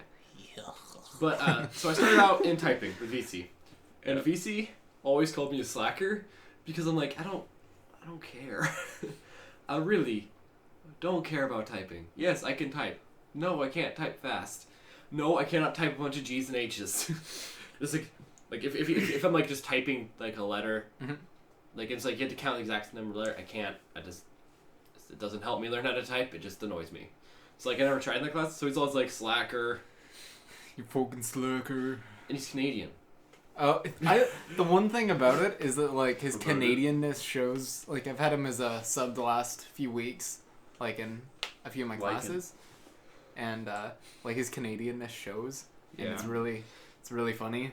But so I started out in typing with VC, and VC always called me a slacker because I'm like I don't care. I really don't care about typing. Yes, I can type. No, I can't type fast. No, I cannot type a bunch of G's and H's. Just like if I'm like just typing like a letter, Mhm. like it's like you have to count the exact number of letter. I can't. It doesn't help me learn how to type. It just annoys me. So like I never tried in that class. So he's always like slacker, You fucking slacker. and he's Canadian. Oh, the one thing about it is that like his About it? Canadianness shows. Like I've had him as a sub the last few weeks, like in a few of my Like him. classes, and like his Canadianness shows, and Yeah. it's really funny.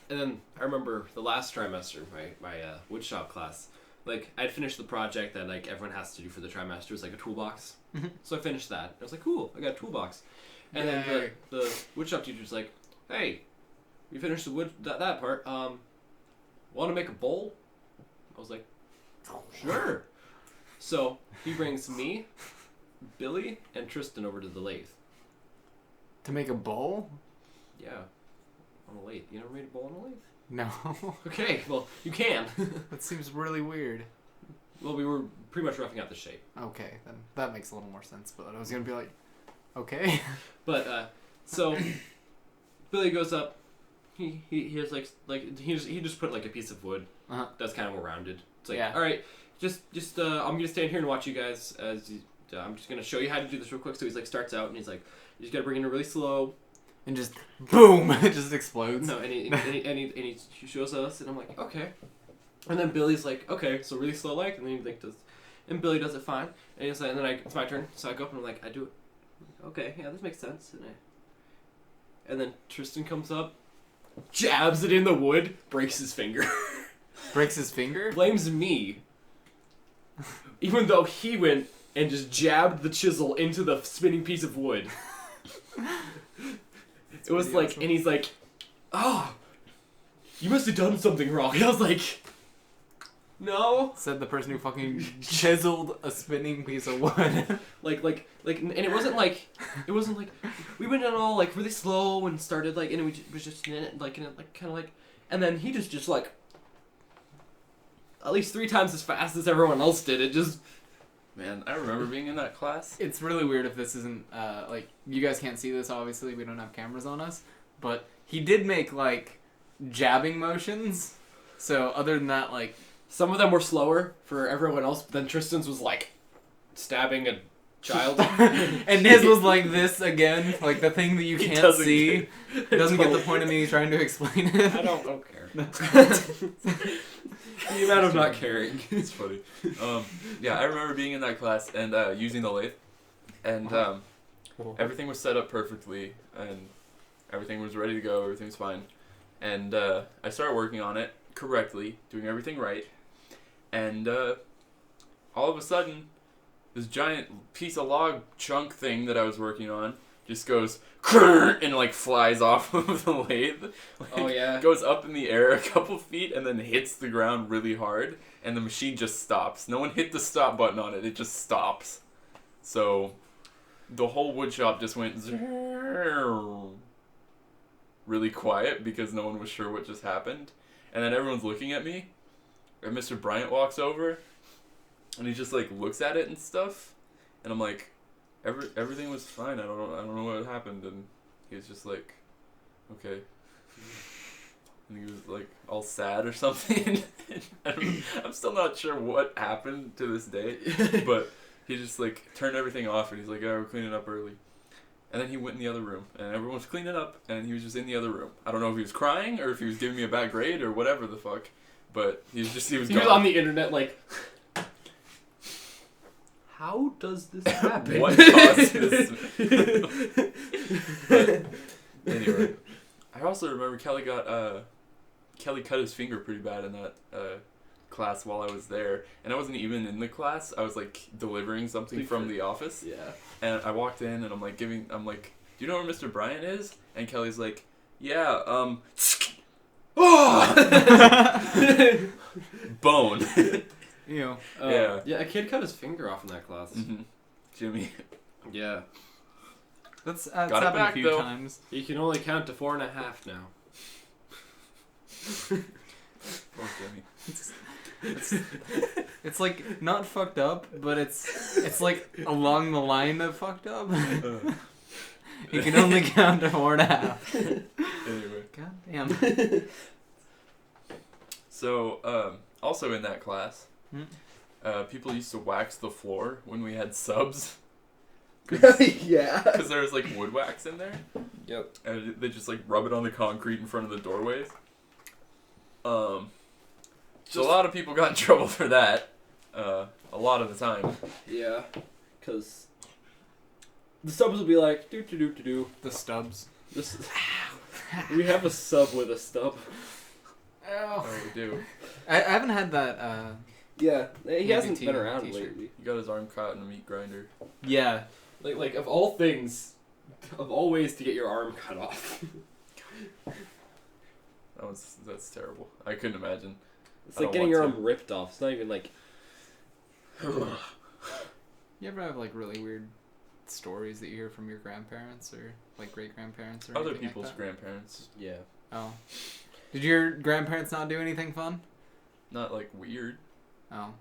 And then I remember the last trimester, my woodshop class. Like I'd finished the project that like everyone has to do for the trimester. It was like a toolbox. Mhm. So I finished that. I was like, cool, I got a toolbox. And Yay. then the woodshop teacher's like, hey, you finished the wood that part. Want to make a bowl? I was like, sure. So he brings me, Billy, and Tristan over to the lathe. To make a bowl? Yeah, on a lathe. You never made a bowl on a lathe? No, Okay, well you can. that seems really weird. Well, we were pretty much roughing out the shape. Okay, then that makes a little more sense. But I was gonna be like, okay. But so Billy goes up. He has like he just put like a piece of wood Uh-huh. that's kind of more rounded. It's like Yeah. all right, just I'm gonna stand here and watch you guys as I'm just gonna show you how to do this real quick. So he's like starts out and he's like you just gotta bring it in really slow. And just boom, it just explodes. No, and he shows us and I'm like okay, and then Billy's like okay, so really slow like, and then he like does, and Billy does it fine, and he's like, and then it's my turn, so I go up and I'm like I do it. Okay, yeah, this makes sense. And then Tristan comes up, jabs it in the wood, breaks his finger. Breaks his finger? blames me, even though he went and just jabbed the chisel into the spinning piece of wood. It was pretty like, awesome. and he's like, "Oh, you must have done something wrong." I was like, "No." Said the person who fucking chiseled a spinning piece of wood. Like, and it wasn't like, we went on all like really slow and started like, and it was just like, kind of like, and then he just like, at least 3 times as fast as everyone else did. It just, Man, I remember being in that class. It's really weird if this isn't, like, you guys can't see this, obviously, we don't have cameras on us, but he did make, like, jabbing motions, so other than that, like... some of them were slower for everyone else, but then Tristan's was like, stabbing a child. And his was like this again, like the thing that you He can't doesn't see. get- Doesn't get the point of me trying to explain it. I don't care. The amount of not caring. It's funny. Yeah, I remember being in that class and using the lathe, and everything was set up perfectly, and everything was ready to go. Everything was fine, and I started working on it correctly, doing everything right, and all of a sudden, this giant piece of log chunk thing that I was working on just goes and like flies off of the lathe. Like, Oh, yeah. goes up in the air a couple feet and then hits the ground really hard, and the machine just stops. No one hit the stop button on it. It just stops. So the whole wood shop just went really quiet because no one was sure what just happened. And then everyone's looking at me, and Mr. Bryant walks over, and he just like looks at it and stuff, and I'm like, everything was fine. I don't know what happened, and he was just like, okay. And he was like all sad or something. I'm still not sure what happened to this day, but he just like turned everything off, and he's like, "Yeah, we're cleaning up early." And then he went in the other room, and everyone was cleaning up, and he was just in the other room. I don't know if he was crying or if he was giving me a bad grade or whatever the fuck, but he was He was gone. on the internet like, how does this happen? What caused this? But anyway, I also remember Kelly cut his finger pretty bad in that class while I was there, and I wasn't even in the class. I was like delivering something from the office, Yeah. and I walked in and I'm like, "Do you know where Mr. Bryant is?" And Kelly's like, "Yeah, bone." You know, Yeah. Yeah, a kid cut his finger off in that class. Mm-hmm. Jimmy. Yeah. that's Got it happened back, a few though. times. He can only count to 4.5 now. Oh, Jimmy. It's like not fucked up, but it's like along the line of fucked up. You can only count to 4.5. Anyway. God damn. So, also in that class, Hmm. people used to wax the floor when we had subs. Yeah. Because there was like wood wax in there. Yep. And they just like rub it on the concrete in front of the doorways. So a lot of people got in trouble for that. A lot of the time. Yeah. Because the subs would be like, do. The stubs. This we have a sub with a stub. Oh, we do. I haven't had that. Yeah. He hasn't ABT been around t-shirt. lately. He got his arm caught in a meat grinder. Yeah. Like of all things, of all ways to get your arm cut off. That's terrible. I couldn't imagine. It's I like don't getting your want arm ripped off. It's not even like. You ever have like really weird stories that you hear from your grandparents or like great grandparents or Other anything people's like that? grandparents. Yeah. Oh. Did your grandparents not do anything fun? Not like weird. Oh.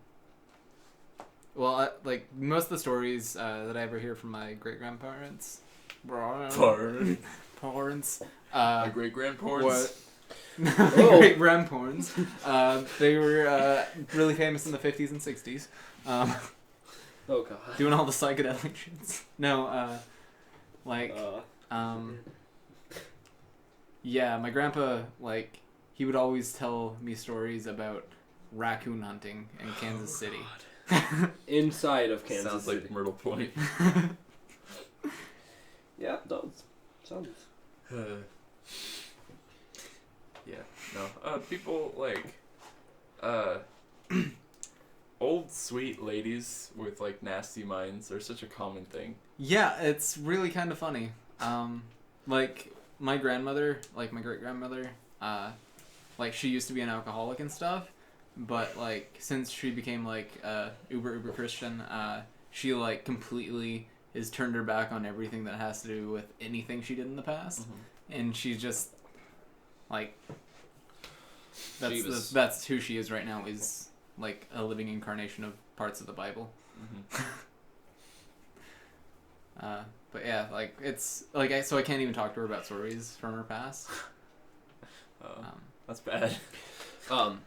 Well, like most of the stories that I ever hear from my great grandparents, parents, My great grandparents. what? Oh. Great grandparents. They were really famous in the 50s and 60s. Oh god. Doing all the psychedelic shits. No, like, yeah, my grandpa, like, he would always tell me stories about raccoon hunting in Kansas City. Inside of Kansas Sounds City. like Myrtle Point. Yeah, it does. Sounds. Yeah, no. People like old sweet ladies with like nasty minds are such a common thing. Yeah, it's really kind of funny. Like my grandmother, like my great grandmother, like she used to be an alcoholic and stuff, but like since she became like uber Christian, she like completely has turned her back on everything that has to do with anything she did in the past, and she's just like that's who she is right now, is like a living incarnation of parts of the Bible. But yeah, like it's like so I can't even talk to her about stories from her past. That's bad.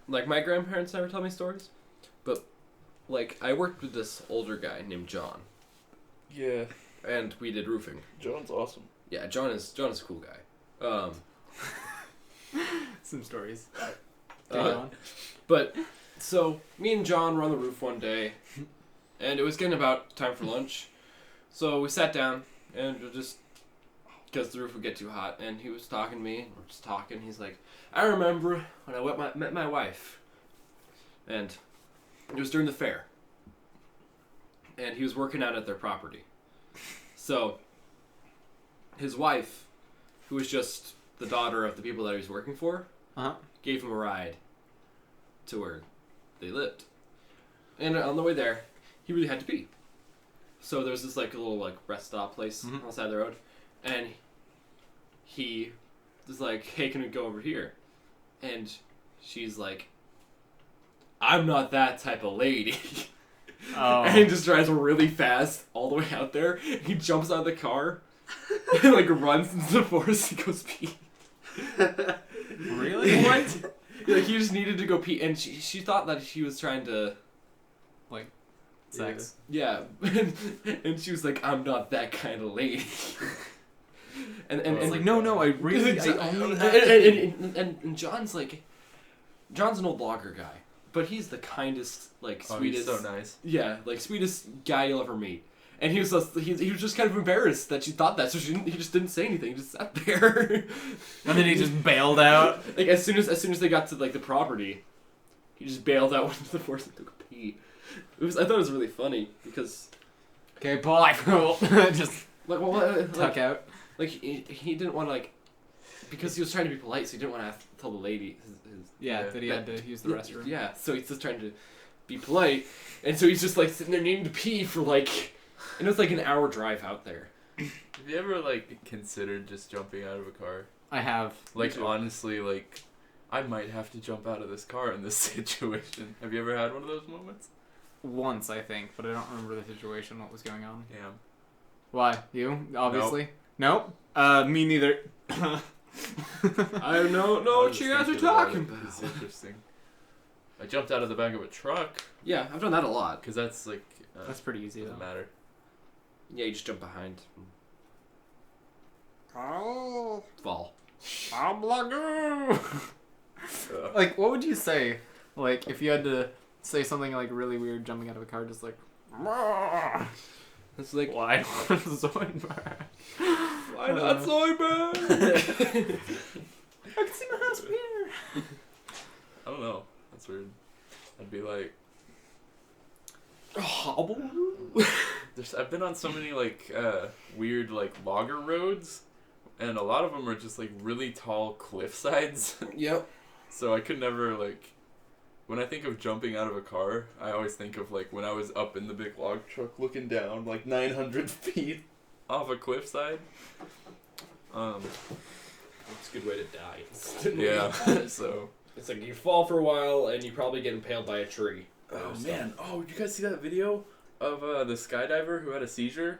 Like my grandparents never tell me stories, but like I worked with this older guy named John, Yeah, and we did roofing. John's awesome. Yeah, John is a cool guy. Some stories. Okay, go on. But so me and John were on the roof one day, and it was getting about time for lunch, so we sat down and just because the roof would get too hot, and he was talking to me, and we're just talking. He's like, I remember when I met my wife, and it was during the fair, and he was working out at their property. So his wife, who was just the daughter of the people that he was working for, gave him a ride to where they lived. And on the way there, he really had to pee. So there was this like a little like rest stop place on the side of the road, and he was like, hey, can we go over here? And she's like, I'm not that type of lady. And he just drives really fast all the way out there. He jumps out of the car and like runs into the forest and goes pee. Really? What? Like he just needed to go pee, and she thought that he was trying to like sex. Yeah, and she was like, I'm not that kind of lady. and It's like, no, I really, I only and John's like, John's an old blogger guy, but he's the kindest, like sweetest. He's so nice. Yeah, like sweetest guy you'll ever meet. And he was just kind of embarrassed that she thought that, so he just didn't say anything. He just sat there. And then he just bailed out. Like as soon as they got to like the property, he just bailed out into the forest and took a pee. I thought it was really funny because. Okay, Paul. Just like tuck out. Like he didn't want to like, because he was trying to be polite, so he didn't want to tell the lady that he had to use the restroom. Yeah, so he's just trying to be polite, and so he's just like sitting there needing to pee for like. And it was like an hour drive out there. Have you ever like considered just jumping out of a car? I have. Like honestly, like I might have to jump out of this car in this situation. Have you ever had one of those moments? Once, I think, but I don't remember the situation, what was going on. Yeah. Why? You? Obviously? Nope. Me neither. I don't know what you guys are talking about. It's interesting. I jumped out of the back of a truck. Yeah, I've done that a lot. Because that's like... that's pretty easy, doesn't matter. Yeah, you just jump behind. Oh. Fall. I'm like, what would you say? Like, if you had to say something like really weird jumping out of a car, just like... It's like... Why not Zoidberg? Why not Zoidberg? I can see my house from here. I don't know. That's weird. I'd be like... Hobble? I've been on so many like weird like logger roads, and a lot of them are just like really tall cliff sides. Yep. So I could never like, when I think of jumping out of a car, I always think of like when I was up in the big log truck looking down like 900 feet off a cliffside. It's a good way to die. Yeah. So it's like you fall for a while and you probably get impaled by a tree. Oh man! Oh, you guys see that video of the skydiver who had a seizure?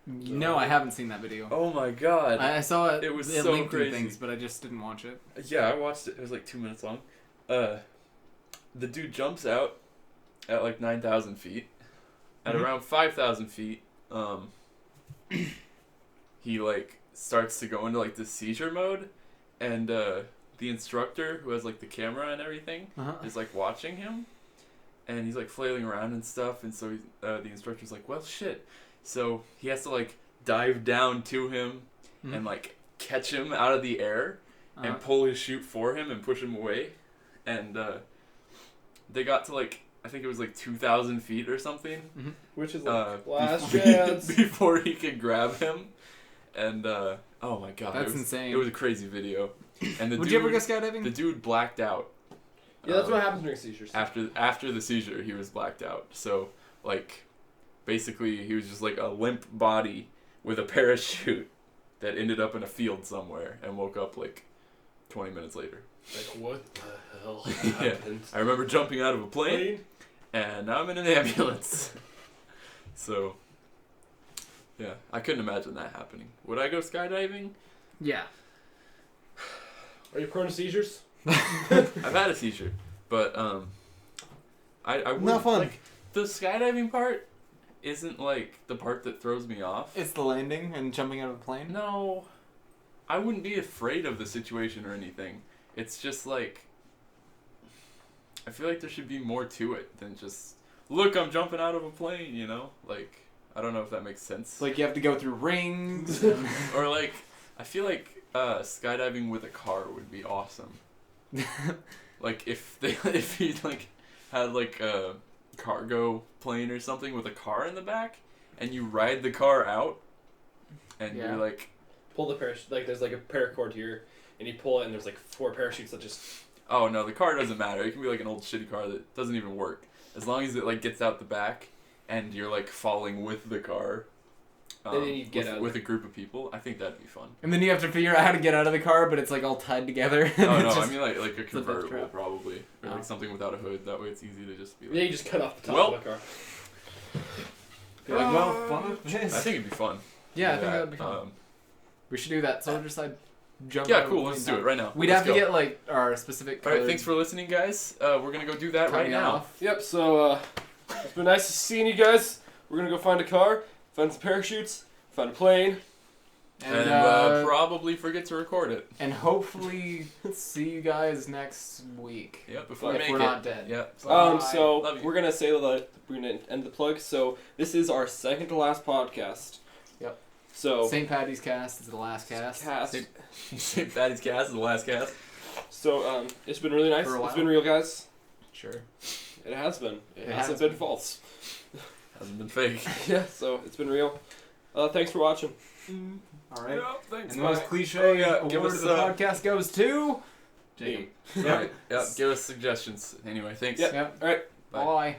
No, I haven't seen that video. Oh my god! I saw it. It was it so linked crazy. through things, but I just didn't watch it. Yeah, I watched it. It was like 2 minutes long. The dude jumps out at like 9,000 feet. At around 5,000 feet, he like starts to go into like the seizure mode, and the instructor, who has like the camera and everything, is like watching him, and he's like flailing around and stuff, and so the instructor's like, well shit, so he has to like dive down to him and like catch him out of the air and pull his chute for him and push him away. and they got to like I think it was like 2,000 feet or something. Which is like last before, chance. before he could grab him, and oh my god, That's it was, insane. It was a crazy video. And the Would dude, you ever go skydiving? the dude blacked out. Yeah, that's what happens during seizures. After the seizure, he was blacked out. So like, basically, he was just like a limp body with a parachute that ended up in a field somewhere and woke up like 20 minutes later. Like, what the hell Yeah. happened? I remember jumping out of a plane, and now I'm in an ambulance. So, yeah, I couldn't imagine that happening. Would I go skydiving? Yeah. Are you prone to seizures? I've had a seizure, but I wouldn't, Not fun. like the skydiving part isn't like the part that throws me off. It's the landing and jumping out of a plane. No, I wouldn't be afraid of the situation or anything. It's just like I feel like there should be more to it than just look, I'm jumping out of a plane, you know? Like I don't know if that makes sense. Like you have to go through rings. Or like I feel like skydiving with a car would be awesome. Like if he like had like a cargo plane or something with a car in the back and you ride the car out and Yeah. you're like Pull the parachute. Like, there's like a paracord here, and you pull it, and there's like 4 parachutes that just. oh no, the car doesn't matter. It can be like an old shitty car that doesn't even work. As long as it like gets out the back and you're like falling with the car. And then you get out of with a group of people. I think that'd be fun. And then you have to figure out how to get out of the car, but it's like all tied together. Oh It's no, just- I mean like a a death convertible trap. probably, or Oh. like something without a hood. That way it's easy to just be like. Yeah, you just cut off the top Well- of the car. Be like, well, fuck I this. think it'd be fun. Yeah, I Do think that'd be fun. We should do that. Soldier side jump. Yeah, out of a cool. plane Let's do down. it right now. We'd Let's have to go. get like our specific. All right, colored thanks for listening, guys. We're gonna go do that right cutting now. off. Yep, so it's been nice seeing you guys. We're gonna go find a car, find some parachutes, find a plane. And probably forget to record it. and hopefully see you guys next week. Yep, before we If make we're it. not dead. Yep. Bye. So Love you. we're gonna say that we're gonna end the plug. So this is our second to last podcast. Yep. So St. Patty's cast is the last cast. St. Patty's cast is the last cast. So it's been really nice. For a It's while. been real, guys. Sure. It has been. It It hasn't has been been. false. Hasn't been fake. Yeah. So it's been real. Thanks for watching. All right. Yep, thanks. And the most bye. cliche Oh, yeah, award give us, of the podcast goes to Jacob. Right. Yep. Give us suggestions. Anyway, thanks. Yeah. Yep. All right. Bye. Bye.